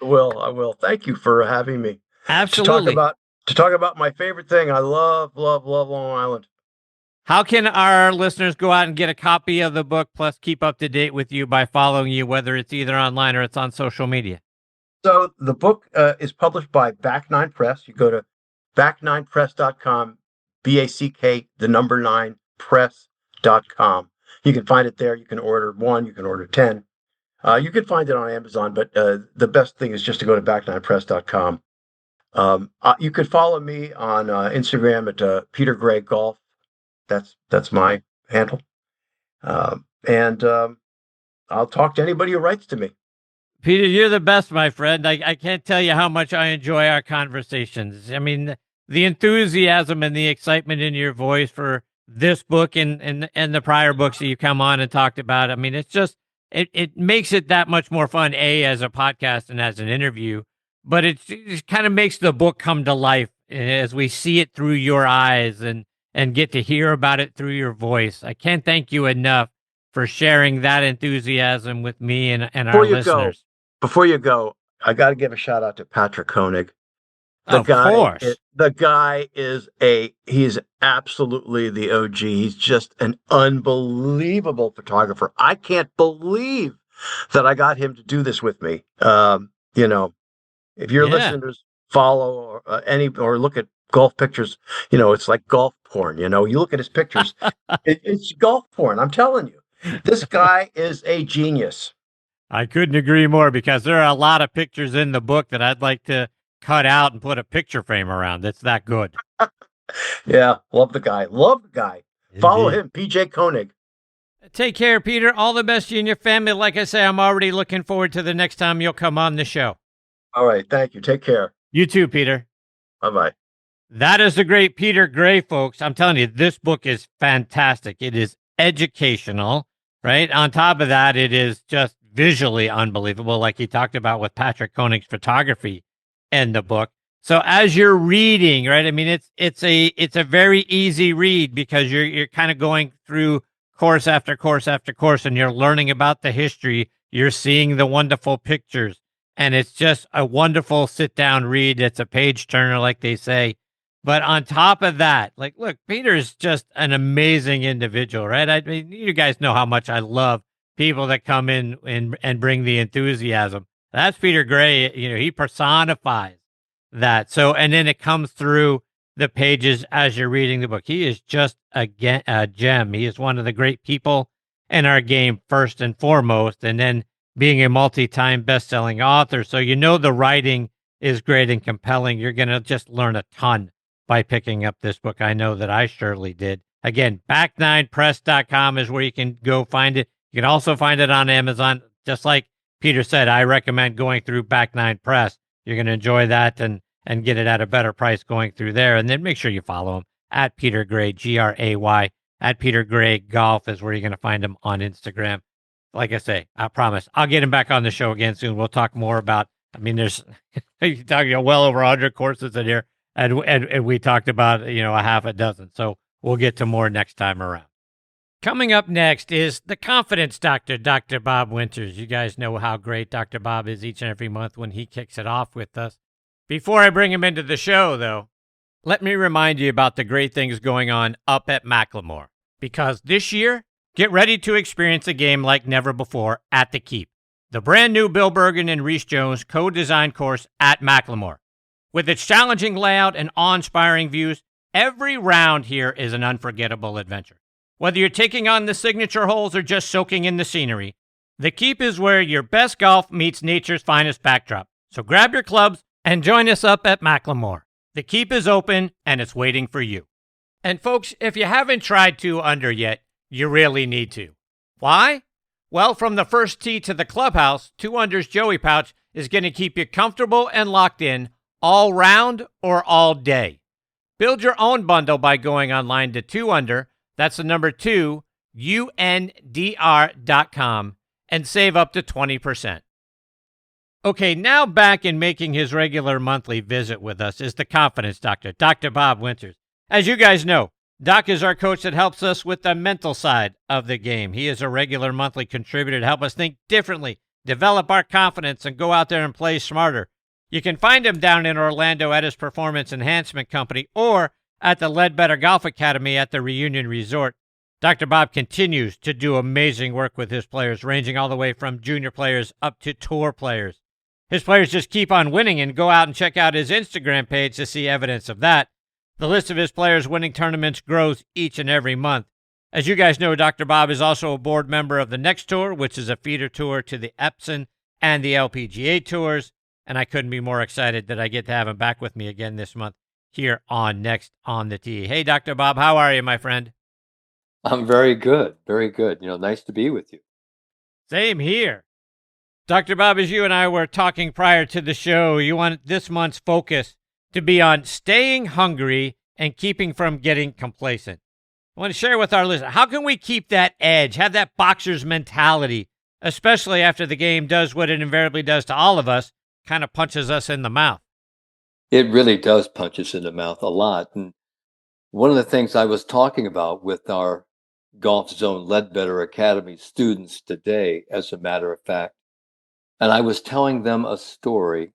I will. Thank you for having me. Absolutely. To talk about my favorite thing. I love Long Island. How can our listeners go out and get a copy of the book, plus keep up to date with you by following you, whether it's either online or it's on social media? So the book is published by Back9 Press. You go to back9press.com, BACK, 9press.com. You can find it there. You can order 1, you can order 10. You can find it on Amazon, but the best thing is just to go to back9press.com. You could follow me on Instagram at Peter Gray Golf. That's my handle. And I'll talk to anybody who writes to me. Peter, you're the best, my friend. I can't tell you how much I enjoy our conversations. I mean, the enthusiasm and the excitement in your voice for this book and the prior books that you come on and talked about. I mean, it's just, it makes it that much more fun, as a podcast and as an interview, but it kind of makes the book come to life as we see it through your eyes and get to hear about it through your voice. I can't thank you enough for sharing that enthusiasm with me and our listeners. Before you go, I got to give a shout out to Patrick Koenig. Of course. The guy he's absolutely the OG. He's just an unbelievable photographer. I can't believe that I got him to do this with me. If your listeners follow or look at golf pictures, it's like golf porn. You look at his pictures, it's golf porn. I'm telling you, this guy is a genius. I couldn't agree more, because there are a lot of pictures in the book that I'd like to cut out and put a picture frame around. It's that good. Yeah, love the guy. Indeed. Follow him, PJ Koenig. Take care, Peter. All the best to you and your family. Like I say, I'm already looking forward to the next time you'll come on the show. All right, thank you. Take care. You too, Peter. Bye-bye. That is the great Peter Gray, folks. I'm telling you, this book is fantastic. It is educational, right? On top of that, it is just visually unbelievable, like he talked about with Patrick Koenig's photography in the book. So as you're reading, right? I mean, it's a very easy read, because you're kind of going through course after course after course, and you're learning about the history. You're seeing the wonderful pictures, and it's just a wonderful sit-down read. It's a page-turner, like they say. But on top of that, look, Peter's just an amazing individual, right? I mean, you guys know how much I love people that come in and bring the enthusiasm. That's Peter Gray. He personifies that. So, and then it comes through the pages as you're reading the book. He is just a gem. He is one of the great people in our game, first and foremost, and then being a multi-time best-selling author. So the writing is great and compelling. You're going to just learn a ton by picking up this book. I know that I surely did. Again, back9press.com is where you can go find it. You can also find it on Amazon. Just like Peter said, I recommend going through Back9 Press. You're going to enjoy that and get it at a better price going through there. And then make sure you follow him at Peter Gray, Gray, at Peter Gray Golf is where you're going to find him on Instagram. like I say, I promise I'll get him back on the show again soon. We'll talk more about, there's you're talking well over 100 courses in here, and we talked about, a half a dozen. So we'll get to more next time around. Coming up next is the Confidence Doctor, Dr. Bob Winters. You guys know how great Dr. Bob is each and every month when he kicks it off with us. Before I bring him into the show, though, let me remind you about the great things going on up at Macklemore. Because this year, get ready to experience a game like never before at the Keep, the brand new Bill Bergen and Reese Jones co-designed course at Macklemore. With its challenging layout and awe-inspiring views, every round here is an unforgettable adventure. Whether you're taking on the signature holes or just soaking in the scenery, the Keep is where your best golf meets nature's finest backdrop. So grab your clubs and join us up at Macklemore. The Keep is open and it's waiting for you. And folks, if you haven't tried 2-under yet, you really need to. Why? Well, from the first tee to the clubhouse, 2-under's Joey Pouch is going to keep you comfortable and locked in all round or all day. Build your own bundle by going online to 2-under. That's the number 2, UNDR.com, and save up to 20%. Okay, now back in making his regular monthly visit with us is the Confidence Doctor, Dr. Bob Winters. As you guys know, Doc is our coach that helps us with the mental side of the game. He is a regular monthly contributor to help us think differently, develop our confidence, and go out there and play smarter. You can find him down in Orlando at his Performance Enhancement Company or at the Ledbetter Golf Academy at the Reunion Resort. Dr. Bob continues to do amazing work with his players, ranging all the way from junior players up to tour players. His players just keep on winning, and go out and check out his Instagram page to see evidence of that. The list of his players winning tournaments grows each and every month. As you guys know, Dr. Bob is also a board member of the Next Tour, which is a feeder tour to the Epson and the LPGA tours, and I couldn't be more excited that I get to have him back with me again this month here on Next on the Tee. Hey, Dr. Bob, how are you, my friend? I'm very good. Very good. Nice to be with you. Same here. Dr. Bob, as you and I were talking prior to the show, you want this month's focus to be on staying hungry and keeping from getting complacent. I want to share with our listeners, how can we keep that edge, have that boxer's mentality, especially after the game does what it invariably does to all of us, kind of punches us in the mouth? It really does punch us in the mouth a lot. And one of the things I was talking about with our Golf Zone Ledbetter Academy students today, as a matter of fact, and I was telling them a story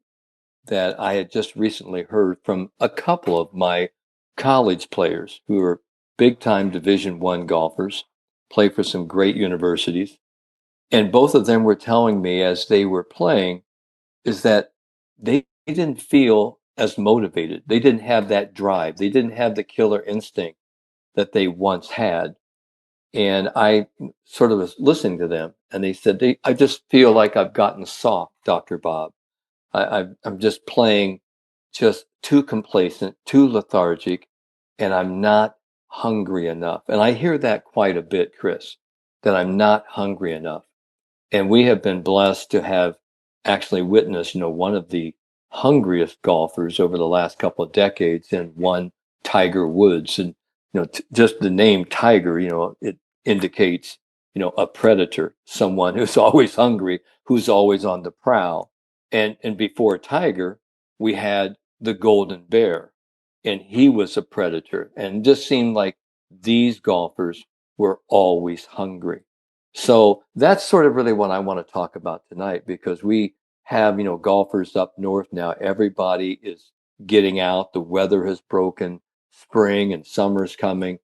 that I had just recently heard from a couple of my college players who are big-time Division I golfers, play for some great universities. And both of them were telling me as they were playing is that they didn't feel as motivated. They didn't have that drive. They didn't have the killer instinct that they once had. And I sort of was listening to them, and they said, I just feel like I've gotten soft, Dr. Bob. I'm just playing just too complacent, too lethargic, and I'm not hungry enough. And I hear that quite a bit, Chris, that I'm not hungry enough. And we have been blessed to have actually witnessed, one of the hungriest golfers over the last couple of decades, and one Tiger Woods. And, just the name Tiger, it indicates, a predator, someone who's always hungry, who's always on the prowl. And before Tiger, we had the Golden Bear, and he was a predator. And it just seemed like these golfers were always hungry. So that's sort of really what I want to talk about tonight, because we have, golfers up north now. Everybody is getting out. The weather has broken. Spring and summer's coming,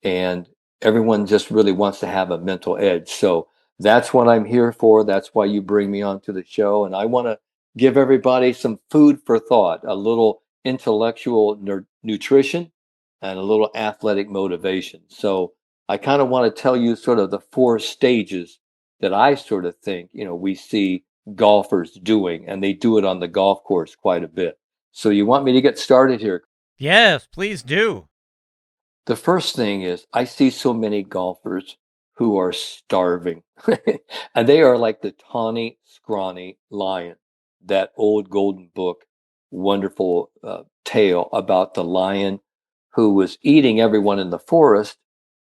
and everyone just really wants to have a mental edge. So that's what I'm here for. That's why you bring me onto the show. And I want to give everybody some food for thought, a little intellectual nutrition and a little athletic motivation. So I kind of want to tell you sort of the 4 stages that I sort of think, we see golfers doing, and they do it on the golf course quite a bit. So you want me to get started here? Yes, please do. The first thing is I see so many golfers who are starving, and they are like the tawny, scrawny lion, that old golden book, wonderful tale about the lion who was eating everyone in the forest,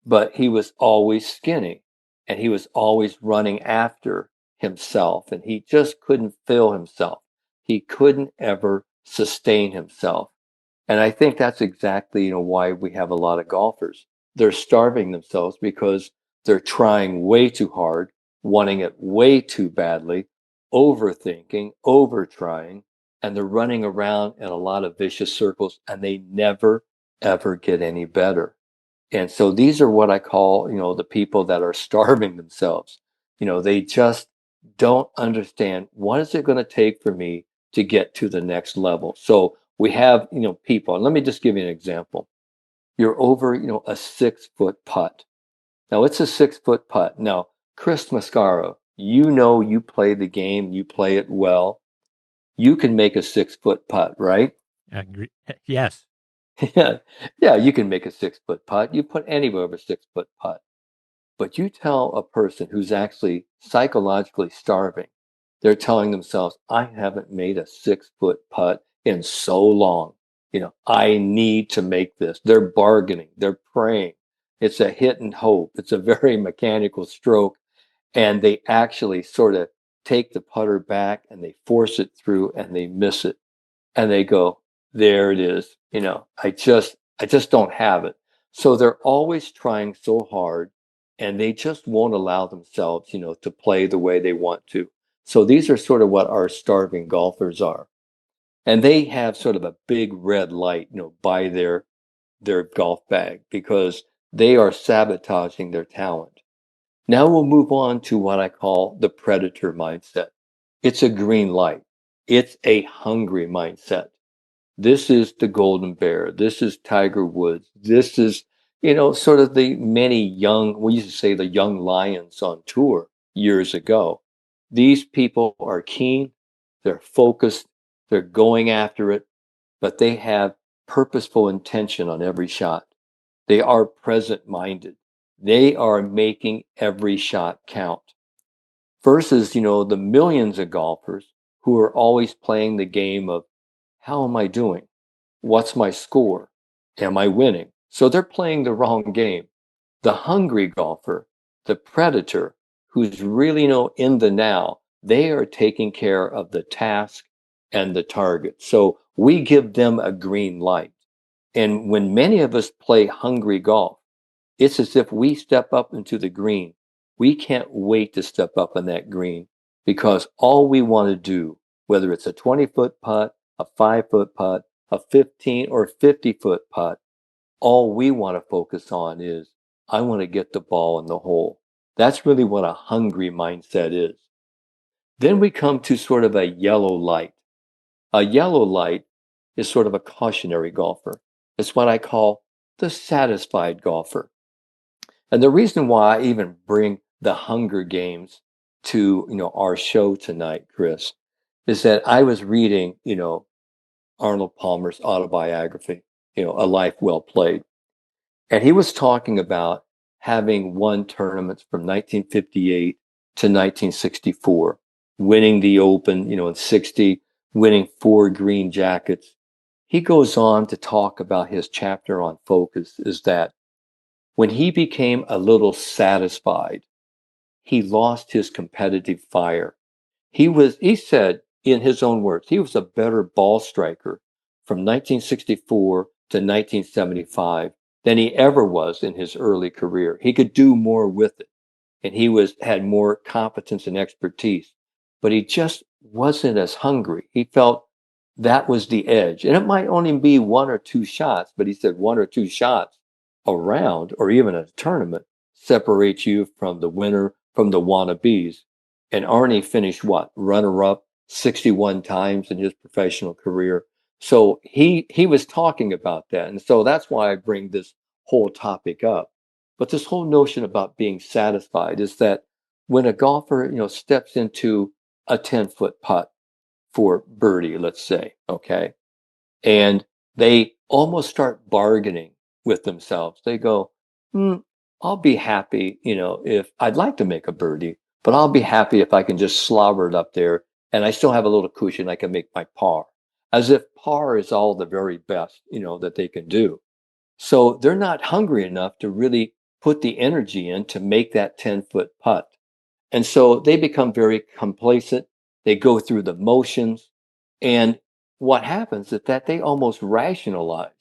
but he was always skinny. and he was always running after himself, and he just couldn't fill himself. He couldn't ever sustain himself. And I think that's exactly, why we have a lot of golfers. They're starving themselves because they're trying way too hard, wanting it way too badly, overthinking, over trying, and they're running around in a lot of vicious circles, and they never, ever get any better. And so these are what I call, the people that are starving themselves. They just don't understand, what is it going to take for me to get to the next level? So we have, people, and let me just give you an example. You're over, a 6-foot putt. Now it's a 6-foot putt. Now, Chris Mascaro, you play the game, you play it well. You can make a 6-foot putt, right? Yes. Yeah, you can make a 6-foot putt. You put anywhere of a 6-foot putt. But you tell a person who's actually psychologically starving, they're telling themselves, I haven't made a 6-foot putt in so long. I need to make this. They're bargaining, they're praying. It's a hit and hope. It's a very mechanical stroke. And they actually sort of take the putter back and they force it through and they miss it. And they go, there it is. I just don't have it. So they're always trying so hard, and they just won't allow themselves, to play the way they want to. So these are sort of what our starving golfers are. And they have sort of a big red light, by their golf bag, because they are sabotaging their talent. Now we'll move on to what I call the predator mindset. It's a green light. It's a hungry mindset. This is the Golden Bear. This is Tiger Woods. This is, sort of the many we used to say the young lions on tour years ago. These people are keen, they're focused, they're going after it, but they have purposeful intention on every shot. They are present minded. They are making every shot count. Versus, the millions of golfers who are always playing the game of, how am I doing? What's my score? Am I winning? So they're playing the wrong game. The hungry golfer, the predator, who's really in the now, they are taking care of the task and the target. So we give them a green light. And when many of us play hungry golf, it's as if we step up into the green. We can't wait to step up in that green, because all we want to do, whether it's a 20-foot putt, a 5-foot putt, a 15 or 50-foot putt, all we want to focus on is, I want to get the ball in the hole. That's really what a hungry mindset is. Then we come to sort of a yellow light. A yellow light is sort of a cautionary golfer. It's what I call the satisfied golfer. And the reason why I even bring the Hunger Games to, our show tonight, Chris, is that I was reading, Arnold Palmer's autobiography, A Life Well Played. And he was talking about having won tournaments from 1958 to 1964, winning the Open, in 60, winning 4 green jackets. He goes on to talk about his chapter on focus is that when he became a little satisfied, he lost his competitive fire. He said, in his own words, he was a better ball striker from 1964 to 1975 than he ever was in his early career. He could do more with it, and had more competence and expertise, but he just wasn't as hungry. He felt that was the edge. And it might only be 1 or 2 shots, but he said 1 or 2 shots around, or even a tournament, separates you from the winner, from the wannabes. And Arnie finished what? Runner-up 61 times in his professional career. So he was talking about that. And so that's why I bring this whole topic up. But this whole notion about being satisfied is that when a golfer, steps into a 10-foot putt for birdie, let's say, okay, and they almost start bargaining with themselves. They go, I'll be happy, if I'd like to make a birdie, but I'll be happy if I can just slobber it up there and I still have a little cushion. I can make my par, as if par is all the very best, that they can do. So they're not hungry enough to really put the energy in to make that 10-foot putt. And so they become very complacent. They go through the motions. And what happens is that they almost rationalize,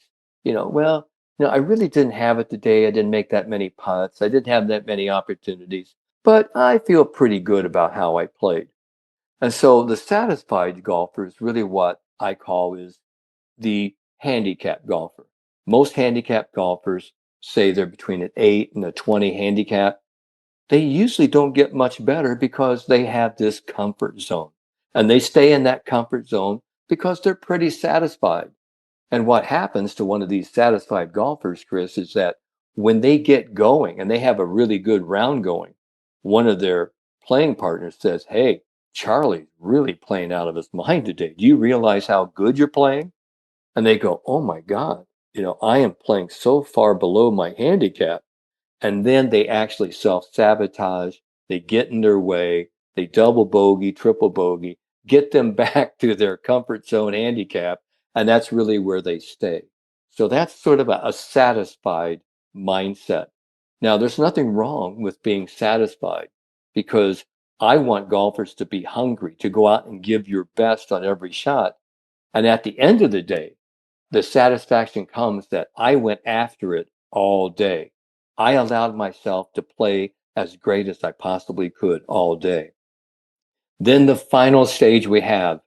well, I really didn't have it today. I didn't make that many putts. I didn't have that many opportunities, but I feel pretty good about how I played. And so the satisfied golfer is really what I call is the handicap golfer. Most handicap golfers say they're between an 8 and a 20 handicap. They usually don't get much better because they have this comfort zone. And they stay in that comfort zone because they're pretty satisfied. And what happens to one of these satisfied golfers, Chris, is that when they get going and they have a really good round going, one of their playing partners says, "Hey, Charlie's really playing out of his mind today. Do you realize how good you're playing?" And they go, "Oh my God, I am playing so far below my handicap." And then they actually self-sabotage. They get in their way. They double bogey, triple bogey, get them back to their comfort zone handicap. And that's really where they stay. So that's sort of a satisfied mindset. Now, there's nothing wrong with being satisfied because I want golfers to be hungry, to go out and give your best on every shot. And at the end of the day, the satisfaction comes that I went after it all day. I allowed myself to play as great as I possibly could all day. Then the final stage we have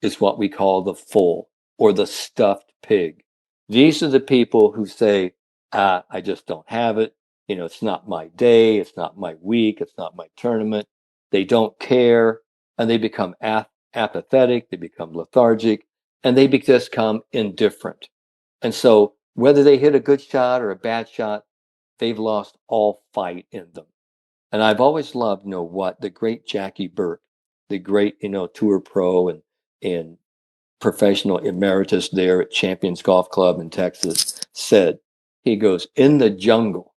is what we call the full or the stuffed pig. These are the people who say, I just don't have it. It's not my day. It's not my week. It's not my tournament. They don't care. And they become apathetic. They become lethargic and they just become indifferent. And so whether they hit a good shot or a bad shot, they've lost all fight in them. And I've always loved, what the great Jackie Burke, the great, tour pro and professional emeritus there at Champions Golf Club in Texas said. He goes, in the jungle,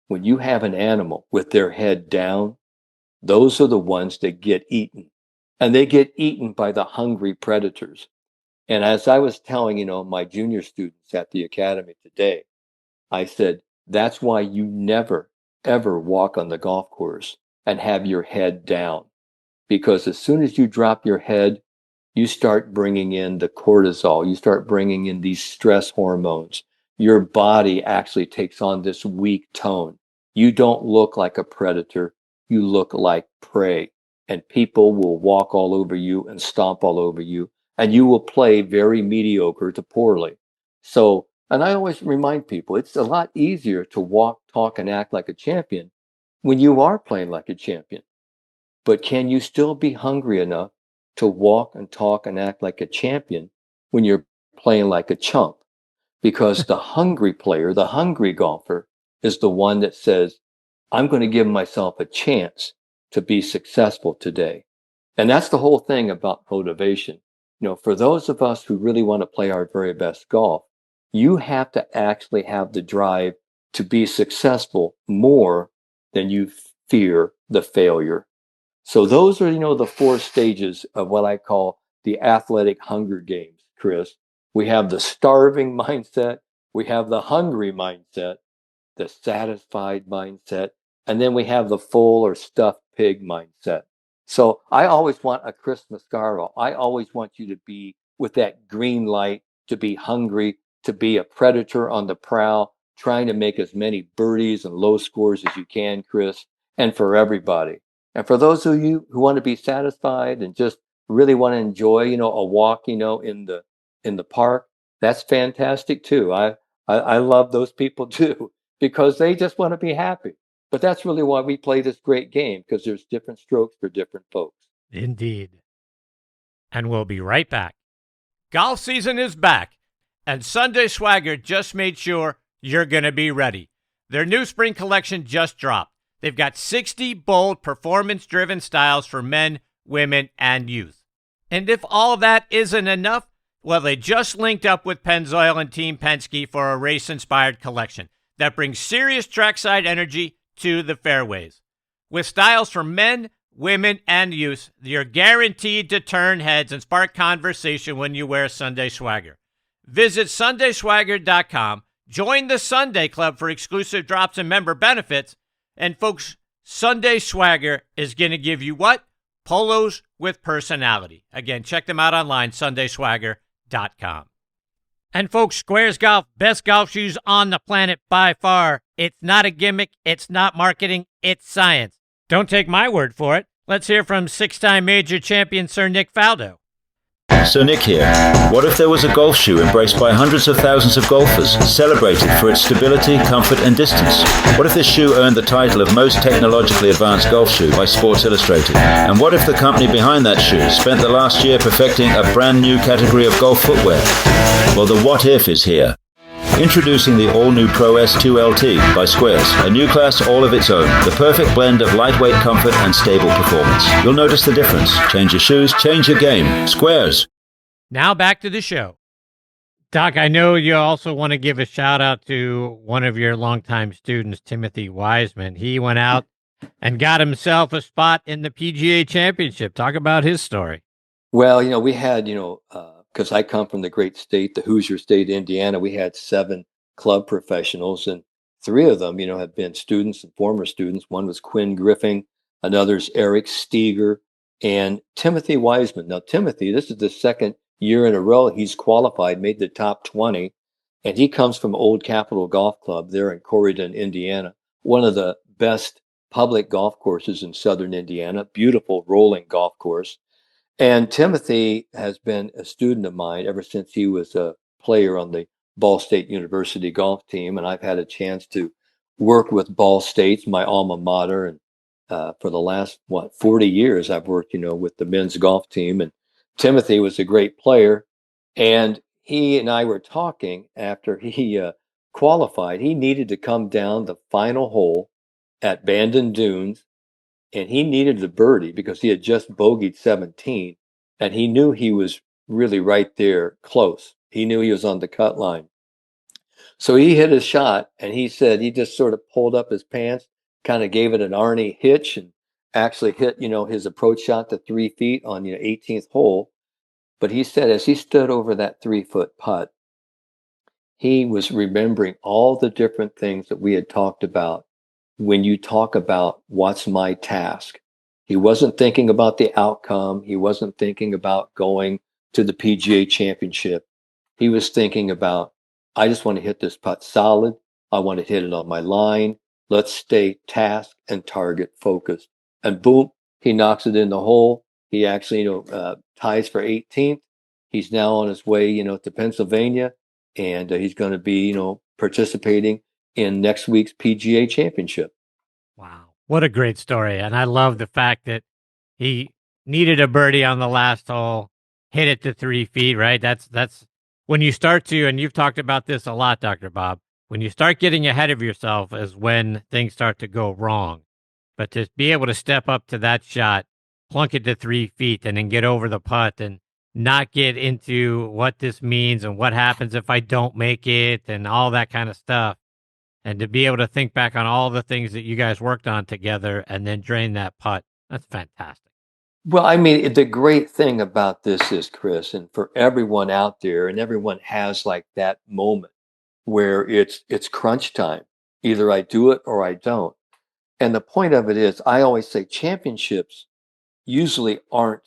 when you have an animal with their head down, those are the ones that get eaten. And they get eaten by the hungry predators. And as I was telling, my junior students at the academy today, I said, that's why you never, ever walk on the golf course and have your head down. Because as soon as you drop your head, you start bringing in the cortisol. You start bringing in these stress hormones. Your body actually takes on this weak tone. You don't look like a predator. You look like prey. And people will walk all over you and stomp all over you. And you will play very mediocre to poorly. So, and I always remind people, it's a lot easier to walk, talk, and act like a champion when you are playing like a champion. But can you still be hungry enough to walk and talk and act like a champion when you're playing like a chump? Because the hungry player, the hungry golfer, is the one that says, I'm going to give myself a chance to be successful today. And that's the whole thing about motivation. For those of us who really want to play our very best golf, you have to actually have the drive to be successful more than you fear the failure. So those are, the 4 stages of what I call the athletic hunger games, Chris. We have the starving mindset, we have the hungry mindset, the satisfied mindset, and then we have the full or stuffed pig mindset. So I always want a Chris Mascaro. I always want you to be with that green light, to be hungry, to be a predator on the prowl, trying to make as many birdies and low scores as you can, Chris, and for everybody. And for those of you who want to be satisfied and just really want to enjoy, a walk, in the park, that's fantastic too. I love those people too, because they just want to be happy. But that's really why we play this great game, because there's different strokes for different folks. Indeed. And we'll be right back. Golf season is back, and Sunday Swagger just made sure you're going to be ready. Their new spring collection just dropped. They've got 60 bold, performance-driven styles for men, women, and youth. And if all that isn't enough, well, they just linked up with Pennzoil and Team Penske for a race-inspired collection that brings serious trackside energy to the fairways. With styles for men, women, and youth, you're guaranteed to turn heads and spark conversation when you wear Sunday Swagger. Visit SundaySwagger.com. Join the Sunday Club for exclusive drops and member benefits. And folks, Sunday Swagger is going to give you what? Polos with personality. Again, check them out online, sundayswagger.com. And folks, Squares Golf, best golf shoes on the planet by far. It's not a gimmick. It's not marketing. It's science. Don't take my word for it. Let's hear from six-time major champion Sir Nick Faldo. So Nick here. What if there was a golf shoe embraced by hundreds of thousands of golfers, celebrated for its stability, comfort and distance? What if this shoe earned the title of most technologically advanced golf shoe by Sports Illustrated? And what if the company behind that shoe spent the last year perfecting a brand new category of golf footwear? Well, the what if is here. Introducing the all-new Pro S2 LT by Squares, a new class all of its own, the perfect blend of lightweight comfort and stable performance. You'll notice the difference. Change your shoes, change your game. Squares. Now back to the show. Doc, I know you also want to give a shout out to one of your longtime students, Timothy Wiseman. He went out and got himself a spot in the PGA Championship. Talk about his story. Well, we had, because I come from the great state, the Hoosier state, Indiana, we had 7 club professionals, and 3 of them, have been students and former students. One was Quinn Griffin, another's Eric Steger, and Timothy Wiseman. Now, Timothy, this is the second year in a row he's qualified, made the top 20, and he comes from Old Capitol Golf Club there in Corydon, Indiana, one of the best public golf courses in southern Indiana, beautiful rolling golf course. And Timothy has been a student of mine ever since he was a player on the Ball State University golf team. And I've had a chance to work with Ball State, my alma mater. And for the last, 40 years, I've worked, with the men's golf team. And Timothy was a great player. And he and I were talking after he qualified. He needed to come down the final hole at Bandon Dunes, and he needed the birdie because he had just bogeyed 17, and he knew he was really right there close. He knew he was on the cut line. So he hit his shot, and he said he just sort of pulled up his pants, kind of gave it an Arnie hitch, and actually hit, his approach shot to 3 feet on, 18th hole. But he said as he stood over that 3-foot putt, he was remembering all the different things that we had talked about when you talk about what's my task. He wasn't thinking about the outcome. He wasn't thinking about going to the PGA Championship. He was thinking about, I just want to hit this putt solid. I want to hit it on my line. Let's stay task and target focused. And boom, he knocks it in the hole. He actually, ties for 18th. He's now on his way, to Pennsylvania, and he's going to be, participating in next week's PGA Championship. Wow. What a great story. And I love the fact that he needed a birdie on the last hole, hit it to 3 feet, right? That's when you start to, and you've talked about this a lot, Dr. Bob, when you start getting ahead of yourself is when things start to go wrong. But to be able to step up to that shot, plunk it to 3 feet, and then get over the putt and not get into what this means and what happens if I don't make it and all that kind of stuff. And to be able to think back on all the things that you guys worked on together and then drain that putt, that's fantastic. Well, I mean, the great thing about this is, Chris, and for everyone out there, and everyone has like that moment where it's crunch time. Either I do it or I don't. And the point of it is, I always say championships usually aren't,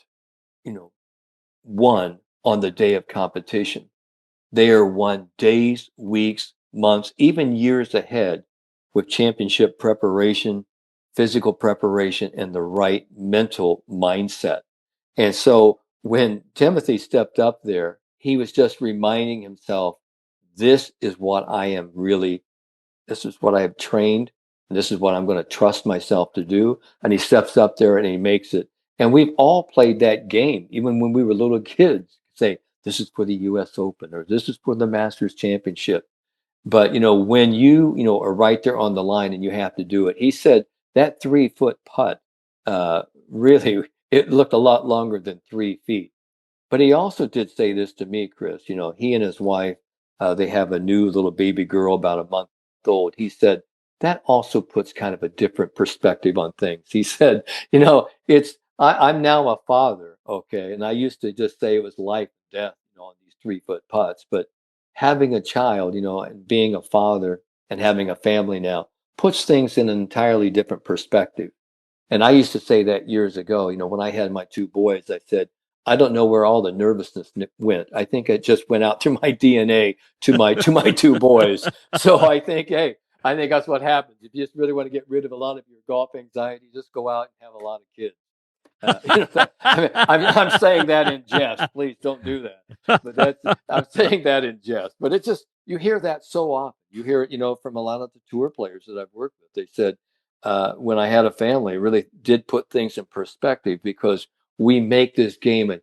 won on the day of competition. They are won days, weeks, months, even years ahead with championship preparation, physical preparation, and the right mental mindset. And so when Timothy stepped up there, he was just reminding himself, this is what I have trained, and this is what I'm going to trust myself to do. And he steps up there and he makes it. And we've all played that game, even when we were little kids, say, this is for the US Open, or this is for the Masters Championship. But, when you are right there on the line and you have to do it, he said that 3-foot putt, really, it looked a lot longer than 3 feet. But he also did say this to me, Chris, he and his wife, they have a new little baby girl about a month old. He said, that also puts kind of a different perspective on things. He said, I'm now a father, okay, and I used to just say it was life and death, on these 3-foot putts. But having a child, and being a father and having a family now puts things in an entirely different perspective. And I used to say that years ago, when I had my two boys, I said, I don't know where all the nervousness went. I think it just went out through my DNA to my two boys. So I think that's what happens. If you just really want to get rid of a lot of your golf anxiety, just go out and have a lot of kids. I'm saying that in jest. Please don't do that. But I'm saying that in jest. But it's just, you hear that so often. You hear it, from a lot of the tour players that I've worked with. They said, when I had a family, it really did put things in perspective, because we make this game, and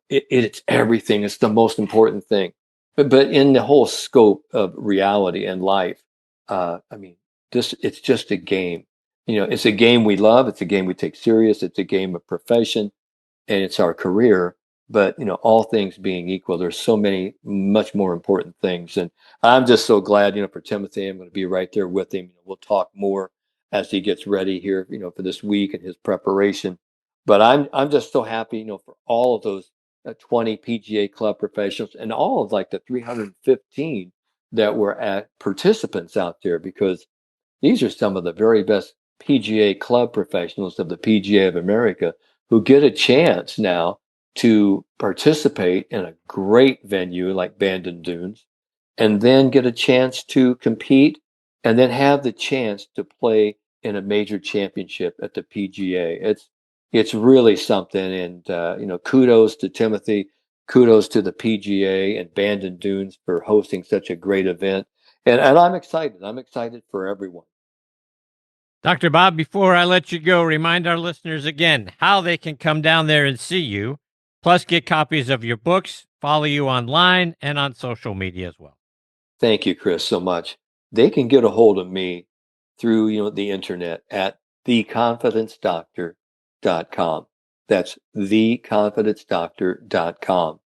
it's everything. It's the most important thing. But in the whole scope of reality and life, it's just a game. It's a game we love. It's a game we take serious. It's a game of profession, and it's our career. But, all things being equal, there's so many much more important things. And I'm just so glad, for Timothy, I'm going to be right there with him. We'll talk more as he gets ready here, for this week and his preparation. But I'm just so happy, for all of those 20 PGA club professionals and all of like the 315 that were at participants out there, because these are some of the very best PGA club professionals of the PGA of America who get a chance now to participate in a great venue like Bandon Dunes, and then get a chance to compete, and then have the chance to play in a major championship at the PGA. It's really something. And kudos to Timothy, kudos to the PGA and Bandon Dunes for hosting such a great event. And I'm excited. I'm excited for everyone. Dr. Bob, before I let you go, remind our listeners again how they can come down there and see you, plus get copies of your books, follow you online and on social media as well. Thank you, Chris, so much. They can get a hold of me through, the internet at theconfidencedoctor.com. That's theconfidencedoctor.com.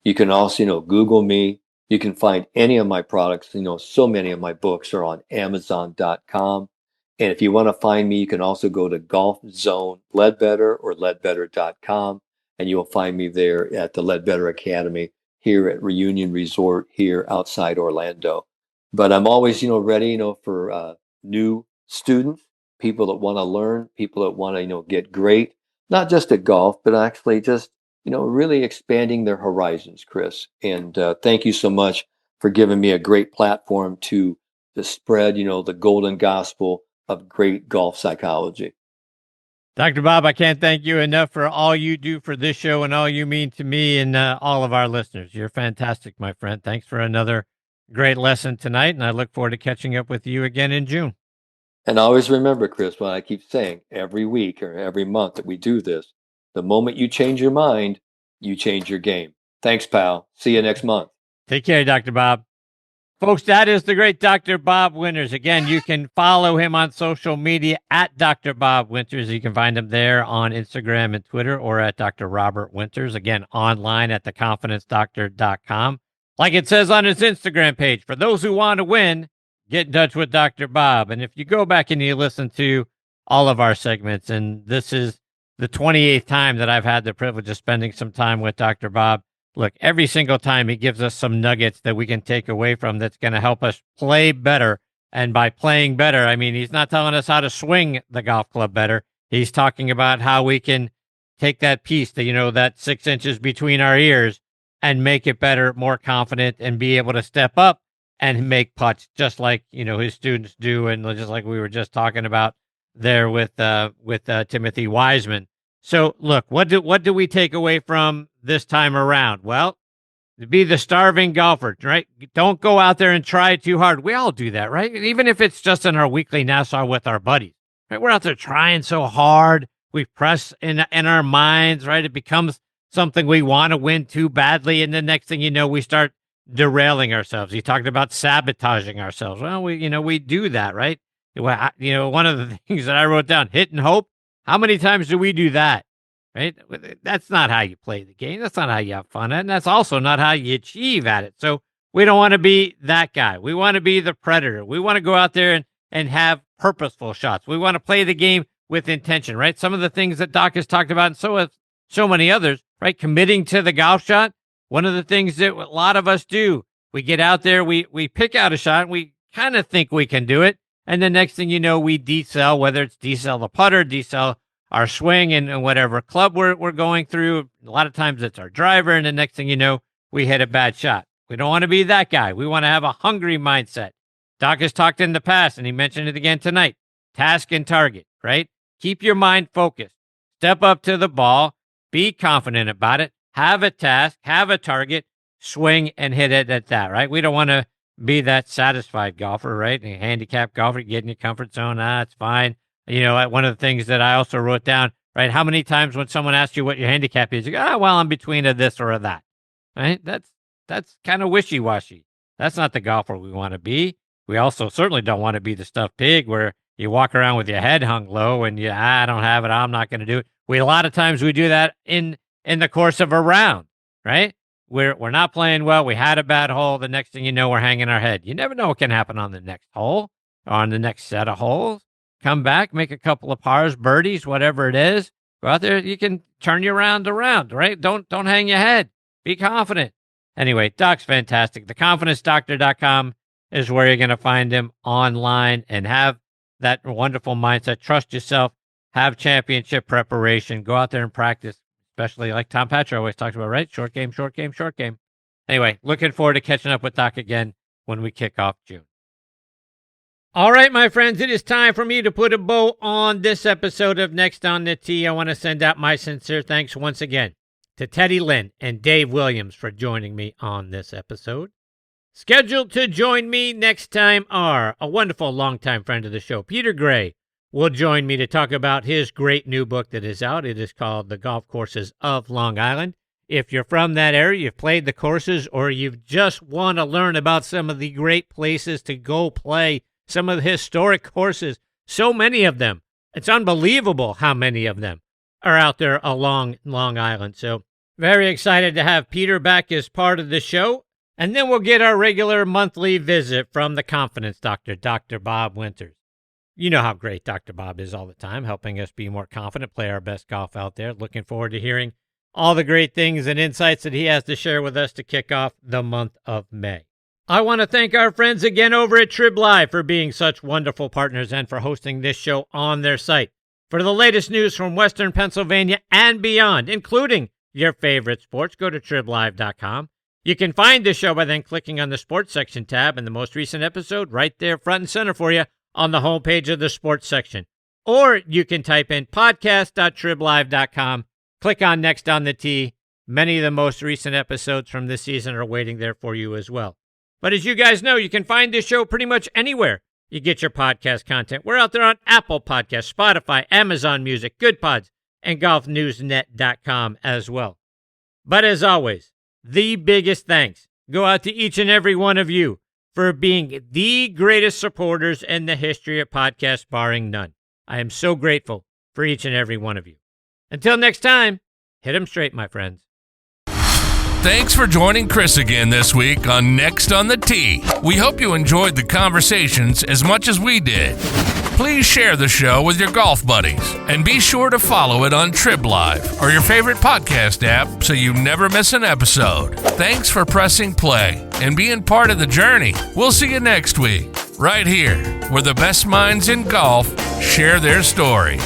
You can also, Google me. You can find any of my products. So many of my books are on Amazon.com. And if you want to find me, you can also go to Golf Zone Ledbetter or ledbetter.com, and you'll find me there at the Ledbetter Academy here at Reunion Resort here outside Orlando. But I'm always, ready, for new students, people that want to learn, people that want to, get great, not just at golf, but actually just, really expanding their horizons, Chris. And thank you so much for giving me a great platform to spread, the golden gospel of great golf psychology. Dr. Bob, I can't thank you enough for all you do for this show and all you mean to me and all of our listeners. You're fantastic, my friend. Thanks for another great lesson tonight, and I look forward to catching up with you again in June. And always remember, Chris, what I keep saying every week or every month that we do this, the moment you change your mind, you change your game. Thanks, pal. See you next month. Take care, Dr. Bob. Folks, that is the great Dr. Bob Winters. Again, you can follow him on social media at Dr. Bob Winters. You can find him there on Instagram and Twitter, or at Dr. Robert Winters. Again, online at theconfidencedoctor.com. Like it says on his Instagram page, for those who want to win, get in touch with Dr. Bob. And if you go back and you listen to all of our segments, and this is the 28th time that I've had the privilege of spending some time with Dr. Bob, look, every single time he gives us some nuggets that we can take away from that's going to help us play better. And by playing better, I mean, he's not telling us how to swing the golf club better. He's talking about how we can take that piece, that, that 6 inches between our ears, and make it better, more confident, and be able to step up and make putts just like, his students do. And just like we were just talking about there with Timothy Wiseman. So look, what do we take away from this time around? Well, to be the starving golfer, right? Don't go out there and try too hard. We all do that, right? Even if it's just in our weekly Nassau with our buddies, right? We're out there trying so hard. We press in our minds, right? It becomes something we want to win too badly. And the next thing you know, we start derailing ourselves. You talked about sabotaging ourselves. Well, we do that, right? One of the things that I wrote down, hit and hope. How many times do we do that, right? That's not how you play the game. That's not how you have fun at it. And that's also not how you achieve at it. So we don't want to be that guy. We want to be the predator. We want to go out there and have purposeful shots. We want to play the game with intention, right? Some of the things that Doc has talked about, and so have so many others, right? Committing to the golf shot. One of the things that a lot of us do, We get out there, we pick out a shot, we kind of think we can do it, and the next thing you know, we decel, whether it's decel the putter, decel our swing, and whatever club we're going through. A lot of times it's our driver, and the next thing you know, we hit a bad shot. We don't want to be that guy. We want to have a hungry mindset. Doc has talked in the past, and he mentioned it again tonight. Task and target, right? Keep your mind focused. Step up to the ball. Be confident about it. Have a task. Have a target. Swing and hit it at that, right? We don't want to be that satisfied golfer, right? A handicapped golfer, get in your comfort zone. It's fine. You know, one of the things that I also wrote down, right? How many times when someone asks you what your handicap is, you go, well, I'm between a this or a that, right? That's kind of wishy-washy. That's not the golfer we want to be. We also certainly don't want to be the stuffed pig where you walk around with your head hung low and I don't have it, I'm not going to do it. A lot of times we do that in the course of a round, right? We're not playing well. We had a bad hole. The next thing you know, we're hanging our head. You never know what can happen on the next hole or on the next set of holes. Come back, make a couple of pars, birdies, whatever it is. Go out there. You can turn your round around, right? Don't hang your head. Be confident. Anyway, Doc's fantastic. TheConfidenceDoctor.com is where you're going to find him online and have that wonderful mindset. Trust yourself. Have championship preparation. Go out there and practice. Especially like Tom Patrick always talks about, right? Short game, short game, short game. Anyway, looking forward to catching up with Doc again when we kick off June. All right, my friends, it is time for me to put a bow on this episode of Next on the Tee. I want to send out my sincere thanks once again to Teddy Lynn and Dave Williams for joining me on this episode. Scheduled to join me next time are a wonderful longtime friend of the show, Peter Gray, will join me to talk about his great new book that is out. It is called The Golf Courses of Long Island. If you're from that area, you've played the courses, or you just want to learn about some of the great places to go play, some of the historic courses, so many of them. It's unbelievable how many of them are out there along Long Island. So very excited to have Peter back as part of the show. And then we'll get our regular monthly visit from the Confidence Doctor, Dr. Bob Winters. You know how great Dr. Bob is all the time, helping us be more confident, play our best golf out there. Looking forward to hearing all the great things and insights that he has to share with us to kick off the month of May. I want to thank our friends again over at Trib Live for being such wonderful partners and for hosting this show on their site. For the latest news from Western Pennsylvania and beyond, including your favorite sports, go to triblive.com. You can find this show by then clicking on the sports section tab and the most recent episode right there front and center for you on the homepage of the sports section. Or you can type in podcast.triblive.com, click on Next on the Tee. Many of the most recent episodes from this season are waiting there for you as well. But as you guys know, you can find this show pretty much anywhere you get your podcast content. We're out there on Apple Podcasts, Spotify, Amazon Music, Good Pods, and golfnewsnet.com as well. But as always, the biggest thanks go out to each and every one of you for being the greatest supporters in the history of podcasts, barring none. I am so grateful for each and every one of you. Until next time, hit 'em straight, my friends. Thanks for joining Chris again this week on Next on the Tee. We hope you enjoyed the conversations as much as we did. Please share the show with your golf buddies and be sure to follow it on Trib Live or your favorite podcast app so you never miss an episode. Thanks for pressing play and being part of the journey. We'll see you next week, right here, where the best minds in golf share their stories.